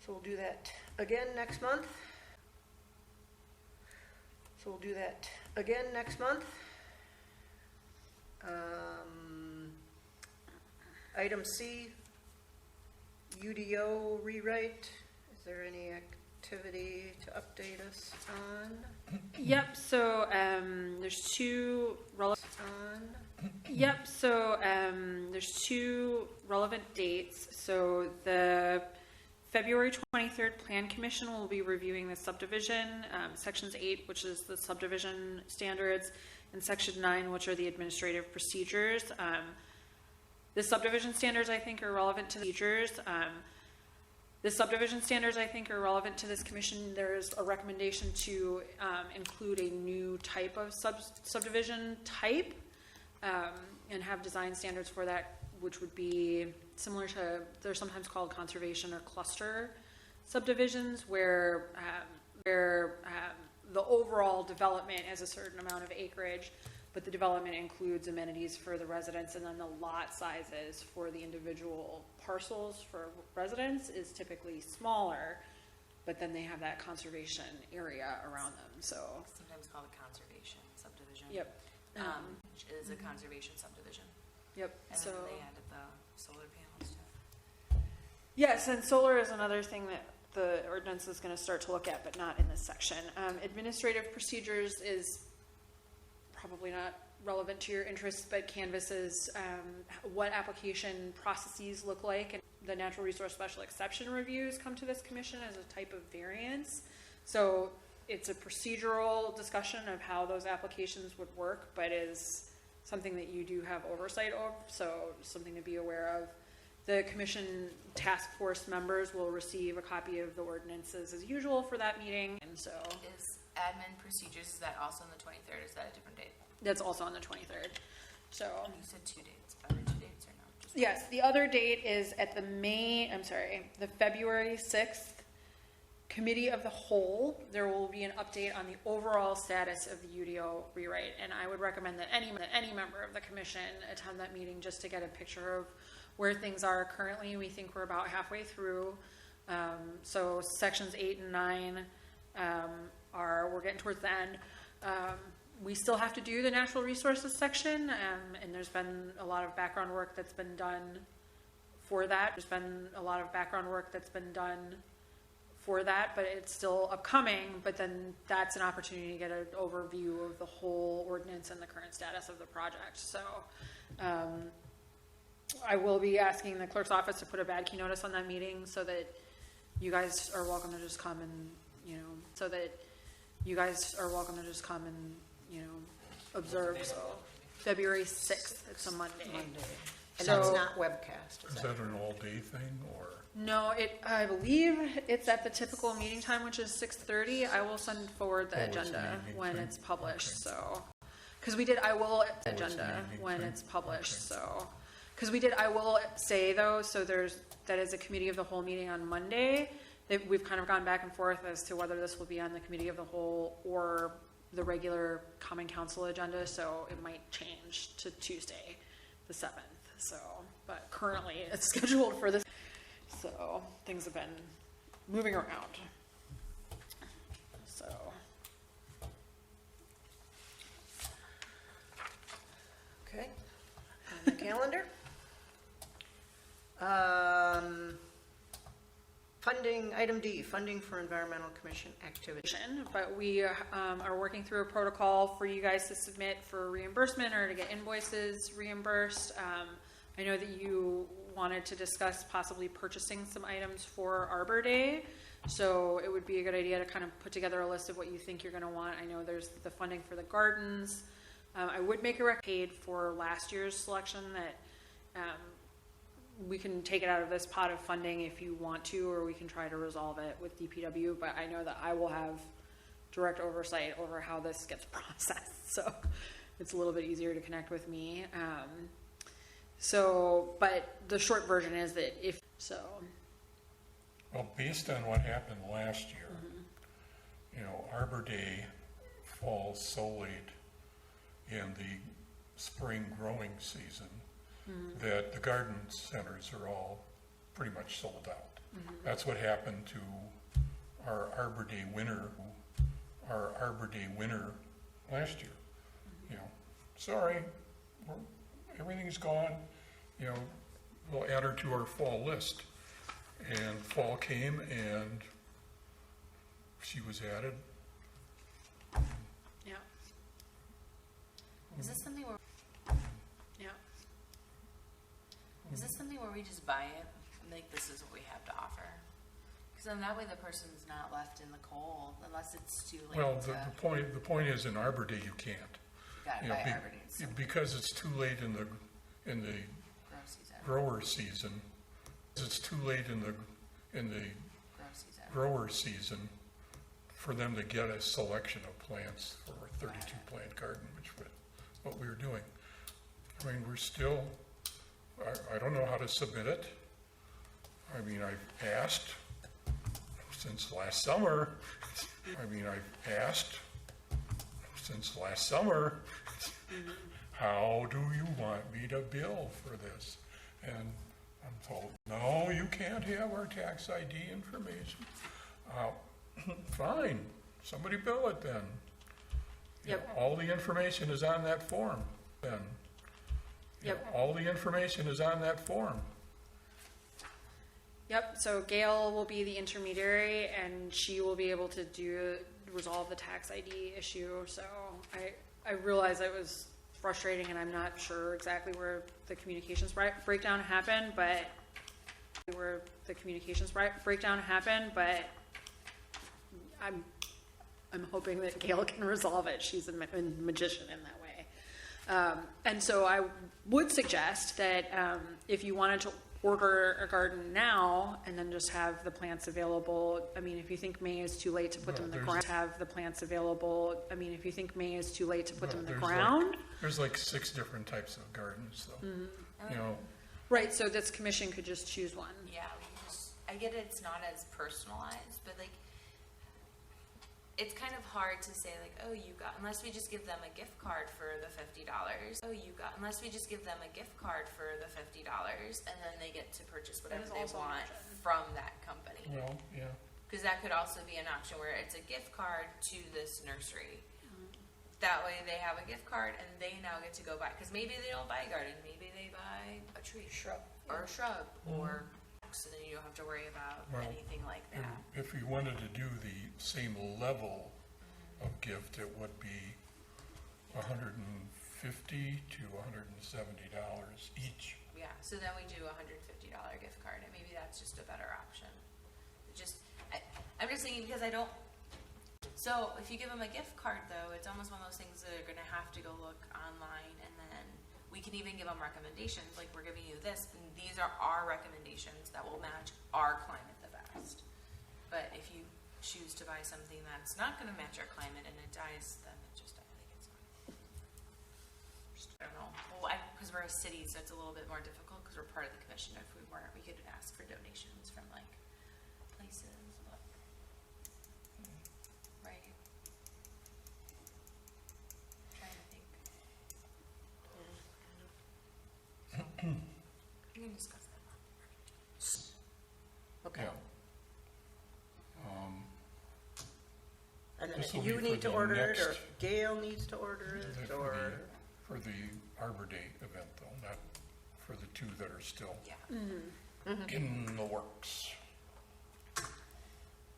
so we'll do that again next month. So we'll do that again next month. Item C, UDO rewrite. Is there any activity to update us on? Yep, so there's two relevant. Yep, so there's two relevant dates. So the February 23rd Plan Commission will be reviewing the subdivision, Sections 8, which is the subdivision standards, and Section 9, which are the administrative procedures. The subdivision standards, I think, are relevant to the procedures. The subdivision standards, I think, are relevant to this commission. There's a recommendation to include a new type of subdivision type and have design standards for that, which would be similar to, they're sometimes called conservation or cluster subdivisions, where the overall development has a certain amount of acreage, but the development includes amenities for the residents, and then the lot sizes for the individual parcels for residents is typically smaller, but then they have that conservation area around them, so. Sometimes called a conservation subdivision. Yep. Which is a conservation subdivision. Yep, And so. then they added the solar panels too. Yes, and solar is another thing that the ordinance is going to start to look at, but not in this section. Administrative procedures is probably not relevant to your interests, but Canvas is what application processes look like, and the natural resource special exception reviews come to this commission as a type of variance. So it's a procedural discussion of how those applications would work, but is something that you do have oversight of, so something to be aware of. The commission task force members will receive a copy of the ordinances as usual for that meeting, and so. Is admin procedures, is that also on the 23rd? Is that a different date? That's also on the 23rd. So. You said 2 dates, but are 2 dates or no? Just Yes, the other date is at the February 6th Committee of the Whole. There will be an update on the overall status of the UDO rewrite, and I would recommend that any member of the commission attend that meeting just to get a picture of where things are currently. We think we're about halfway through. So sections 8 and 9 we're getting towards the end. We still have to do the natural resources section, and there's been a lot of background work that's been done for that. But it's still upcoming, but then that's an opportunity to get an overview of the whole ordinance and the current status of the project. So I will be asking the clerk's office to put a bad key notice on that meeting so that you guys are welcome to just come and, observe. So February 6th, it's a Monday. And So- that's not webcast, Is that an all-day thing, or? No, I believe it's at the typical meeting time, which is 6:30. I will send forward the Oh, it's agenda an evening when thing? it's published, Okay. so. Because I will an agenda evening when thing? it's published, so. Because I will say though, so that is a committee of the whole meeting on Monday. We've kind of gone back and forth as to whether this will be on the committee of the whole or the regular common council agenda, so it might change to Tuesday, the 7th, so. But currently it's scheduled for this. So things have been moving around. So. Okay, on the calendar. Funding item D, funding for environmental commission activity. But we are working through a protocol for you guys to submit for reimbursement or to get invoices reimbursed. I know that you wanted to discuss possibly purchasing some items for Arbor Day. So it would be a good idea to kind of put together a list of what you think you're going to want. I know there's the funding for the gardens. I would make a paid for last year's selection that we can take it out of this pot of funding if you want to, or we can try to resolve it with DPW. But I know that I will have direct oversight over how this gets processed. So it's a little bit easier to connect with me. But the short version is that if so. Well, based on what happened last year, you know, Arbor Day falls so late in the spring growing season that the garden centers are all pretty much sold out. That's what happened to our Arbor Day winter last year. You know, sorry, everything's gone. You know, we'll add her to our fall list. And fall came and she was added. Yeah. Is this something where? Yeah. Is this something where we just buy it and like this is what we have to offer? Because then that way the person's not left in the cold unless it's too late. Well, the point is in Arbor Day you can't. You gotta buy Arbor Days. Because it's too late in the grower season. It's too late in the grower season for them to get a selection of plants for a 32 plant garden, which was what we were doing. I mean, we're still, I don't know how to submit it. I mean, I've asked since last summer. How do you want me to bill for this? And I'm told, no, you can't have our tax ID information. Fine, somebody bill it then. Yep. All the information is on that form then. Yep. All the information is on that form. Yep, so Gail will be the intermediary and she will be able to resolve the tax ID issue. So I realize it was frustrating and I'm not sure exactly where the communications breakdown happened, but I'm hoping that Gail can resolve it. She's a magician in that way. And so I would suggest that if you wanted to order a garden now and then just have the plants available. I mean, if you think May is too late to put them in the ground, have the plants available. I mean, if you think May is too late to put them in the ground. There's like 6 different types of gardens though. You know. Right, so this commission could just choose one. Yeah, I get it's not as personalized, but like, it's kind of hard to say like, oh, unless we just give them a gift card for the $50. Unless we just give them a gift card for the $50, and then they get to purchase whatever they want from that company. Well, yeah. Because that could also be an option where it's a gift card to this nursery. That way they have a gift card and they now get to go buy, because maybe they don't buy a garden, maybe they buy a tree, or a shrub, or so then you don't have to worry about anything like that. If we wanted to do the same level of gift, it would be $150 to $170 each. Yeah, so then we do a $150 gift card, and maybe that's just a better option. I'm just thinking because I don't. So if you give them a gift card, though, it's almost one of those things that are going to have to go look online, and then we can even give them recommendations, like we're giving you this, and these are our recommendations that will match our climate the best. But if you choose to buy something that's not going to match our climate and it dies, then I think it's fine. I don't know. Well, because we're a city, so it's a little bit more difficult because we're part of the commission. If we weren't, we could ask for donations from like places, but right. Trying to think. We can discuss that. Okay. Yeah. And then This will you be need for to the order it, or next- Gail needs to order it, or? For the Arbor Day event though, not for the 2 that are still Mm-hmm. in the works.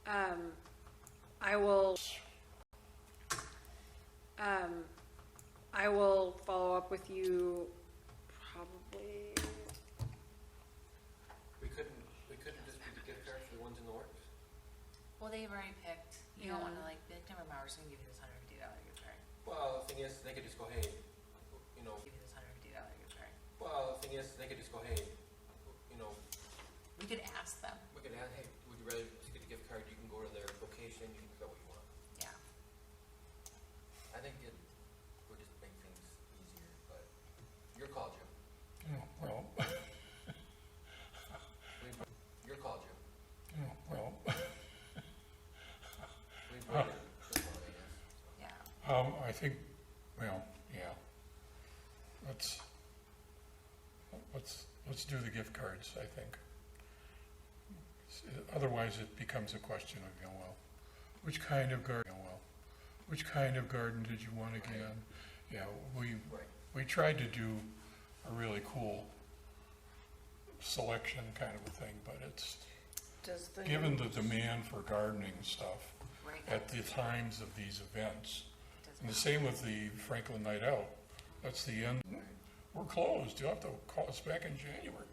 I will follow up with you probably. We couldn't just do the gift cards for the ones in the works? Well, they've already picked. You don't want to like pick them, or we're just gonna give you this $150 gift card. Well, the thing is, they could just go, hey, Give you this $150 gift card. well, the thing is, they could just go, hey, We could ask them. we could add, hey, would you rather to get a gift card? You can go to their location, you can pick out what you want. Yeah. I think it would just make things easier, but your call, Jim. Well, Your call, Jim. well, We've waited this long, I guess. Yeah. I think, well, yeah. Let's do the gift cards, I think. Otherwise, it becomes a question of, which kind of garden, which kind of garden did you want again? Yeah, we tried to do a really cool selection kind of a thing, but it's, given the demand for gardening stuff at the times of these events, and the same with the Franklin Night Out, that's the end. We're closed. You'll have to call us back in January.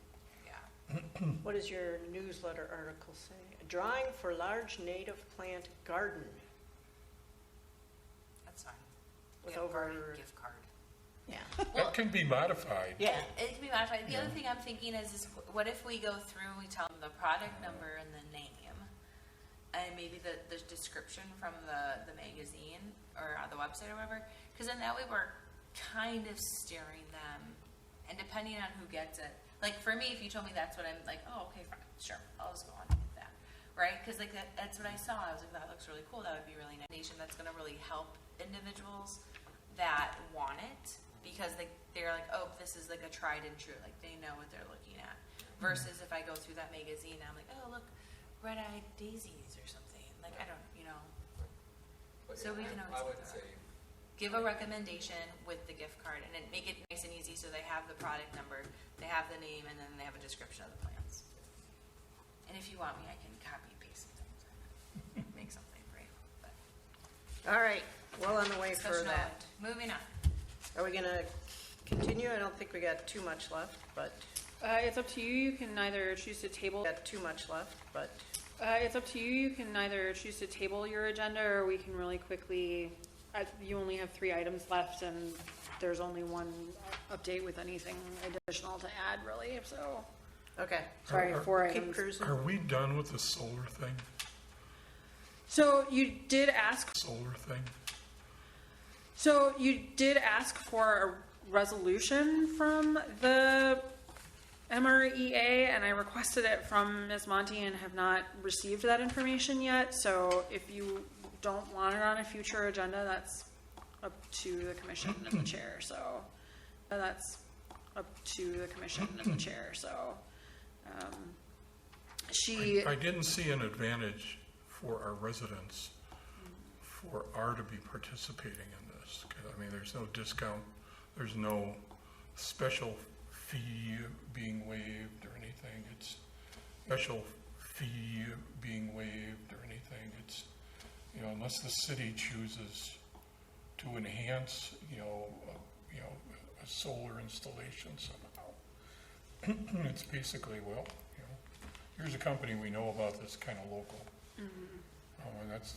What does your newsletter article say? A drawing for large native plant garden. That's fine. With Gift card, over- gift card. Yeah. That can be modified. Yeah. It can be modified. The other thing I'm thinking is what if we go through and we tell them the product number and the name, and maybe the description from the magazine or on the website or whatever, because then that way we're kind of steering them, and depending on who gets it, like for me, if you told me that's what I'm like, oh, okay, fine, sure, I'll just go on and get that, right? Because like that's what I saw. I was like, that looks really cool. That would be really nice. That's going to really help individuals that want it, because they're like, oh, this is like a tried and true. Like they know what they're looking at. Versus if I go through that magazine, I'm like, oh, look, red-eyed daisies or something. Like I don't, But So we can always I would say, give a recommendation with the gift card, and then make it nice and easy so they have the product number, they have the name, and then they have a description of the plants. And if you want me, I can copy and paste it, make something for you. But All right, well on the way for discussion that. on. Moving on. Are we gonna continue? I don't think we got too much left, but. It's up to you. You can either choose to table. Got too much left, but. It's up to you. You can either choose to table your agenda, or we can really quickly. You only have 3 items left, and there's only one update with anything additional to add, really. So. Okay. Sorry, 4 Keep items. cruising. Are we done with the solar thing? So you did ask. Solar thing? So you did ask for a resolution from the MREA, and I requested it from Ms. Monty and have not received that information yet. So if you don't want it on a future agenda, that's up to the commission and the chair. So that's up to the commission and the chair. So I didn't see an advantage for our residents for R to be participating in this. I mean, there's no discount, there's no special fee being waived or anything. It's special fee being waived or anything. It's, unless the city chooses to enhance, a solar installation somehow. It's basically, well, here's a company we know about that's kind of local. And that's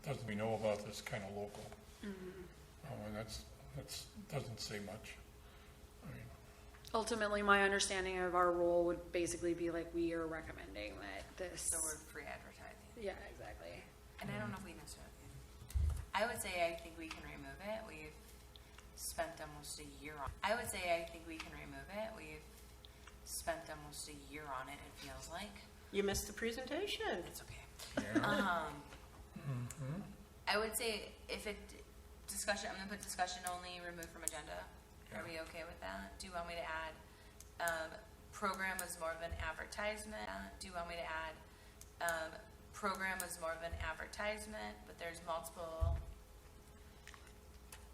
doesn't we know about this kind of local. And that's doesn't say much. I mean, ultimately, my understanding of our role would basically be like we are recommending that this. So we're free advertising. Yeah, exactly. And I don't know if we necessarily. I would say I think we can remove it. We've spent almost a year on. I would say I think we can remove it. We've spent almost a year on it. It feels like. You missed the presentation. It's okay. yeah. I would say if it discussion, I'm gonna put discussion only, remove from agenda. Are we okay with that? Do you want me to add program as more of an advertisement? Do you want me to add program as more of an advertisement, but there's multiple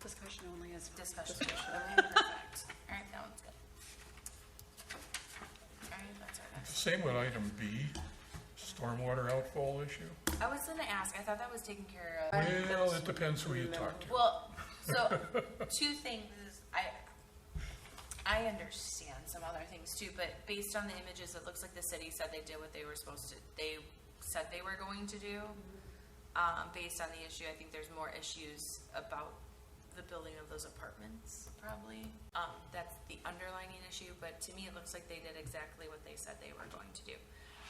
discussion only is discussion. Perfect. All right, that one's good. All right, that's our next. Same with item B, stormwater outfall issue? I was gonna ask, I thought that was taken care of. Well, it depends who you talk to. Well, so, two things is, I understand some other things too, but based on the images, it looks like the city said they did what they were supposed to, they said they were going to do. Based on the issue, I think there's more issues about the building of those apartments, probably. That's the underlining issue, but to me, it looks like they did exactly what they said they were going to do.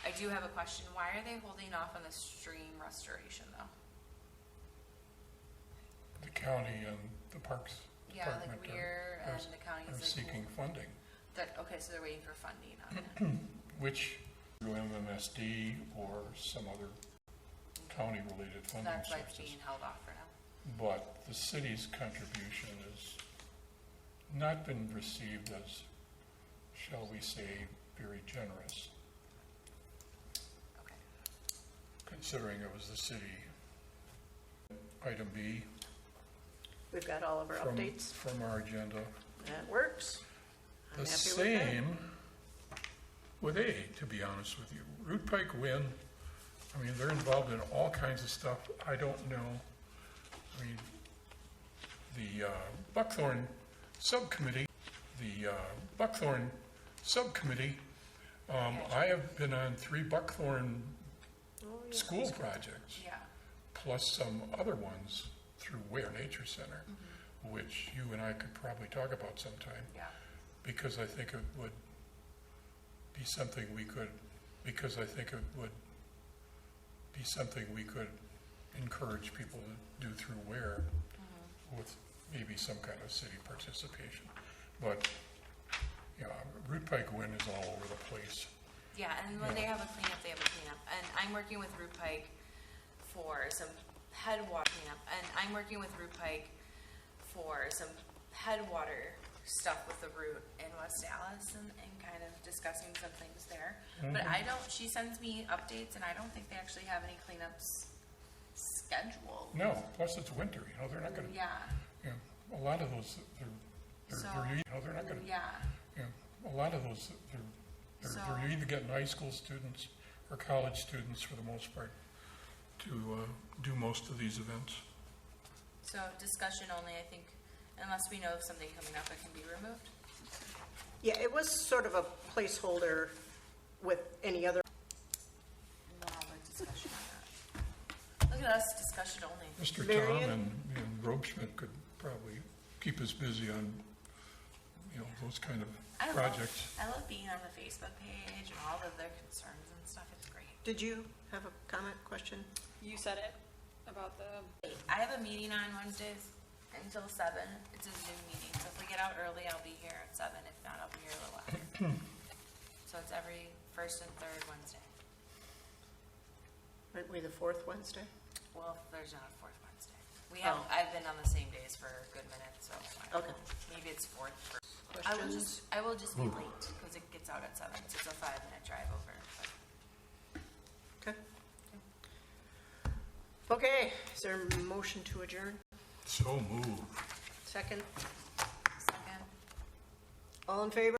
I do have a question. Why are they holding off on the stream restoration, though? The county and the Parks Yeah, like Department we're, and the county are is seeking funding, okay, so they're waiting for funding on it. which through MMSD or some other county-related So funding that's why it's sources. being held off for now. But the city's contribution has not been received as, shall we say, very generous. Okay. Considering it was the city. Item B. We've got all of our from- updates. From our agenda. That works. I'm The happy with that. same with A, to be honest with you. Root Pike Wind, I mean, they're involved in all kinds of stuff. I don't know. I mean, the Buckthorn Subcommittee, I have been on 3 Buckthorn school projects, Yeah. plus some other ones through Ware Nature Center, which you and I could probably talk about sometime. Yeah. Because I think it would be something we could, encourage people to do through Ware with maybe some kind of city participation. But, you know, Root Pike Wind is all over the place. Yeah, and when they have a cleanup, they have a cleanup. And I'm working with Root Pike for some headwater cleanup, and I'm working with Root Pike for some headwater stuff with the root in West Dallas and kind of discussing some things there. But she sends me updates, and I don't think they actually have any cleanups scheduled. No, plus it's winter, you know, they're not gonna, Yeah, you know, a lot of those, they're either getting high school students or college students for the most part to do most of these events. so discussion only, I think, unless we know of something coming up, it can be removed. Yeah, it was sort of a placeholder with any other. No, like discussion on that. Look at us, discussion only. Mr. Marion? Tom and Robeschmidt could probably keep us busy on, you know, those kind of projects. I love being on the Facebook page and all of their concerns and stuff. It's great. Did you have a comment, question? You said it about the, I have a meeting on Wednesdays until 7. It's a Zoom meeting, so if we get out early, I'll be here at 7. If not, I'll be here a little after. So it's every first and third Wednesday. Aren't we the 4th Wednesday? Well, there's not a fourth Wednesday. I've been on the same days for a good minute, so I don't Okay. know. Maybe it's fourth. Questions? I will just be late because it gets out at 7, so it's a 5-minute drive over. Okay. Okay, is there a motion to adjourn? So moved. Second? Second. All in favor?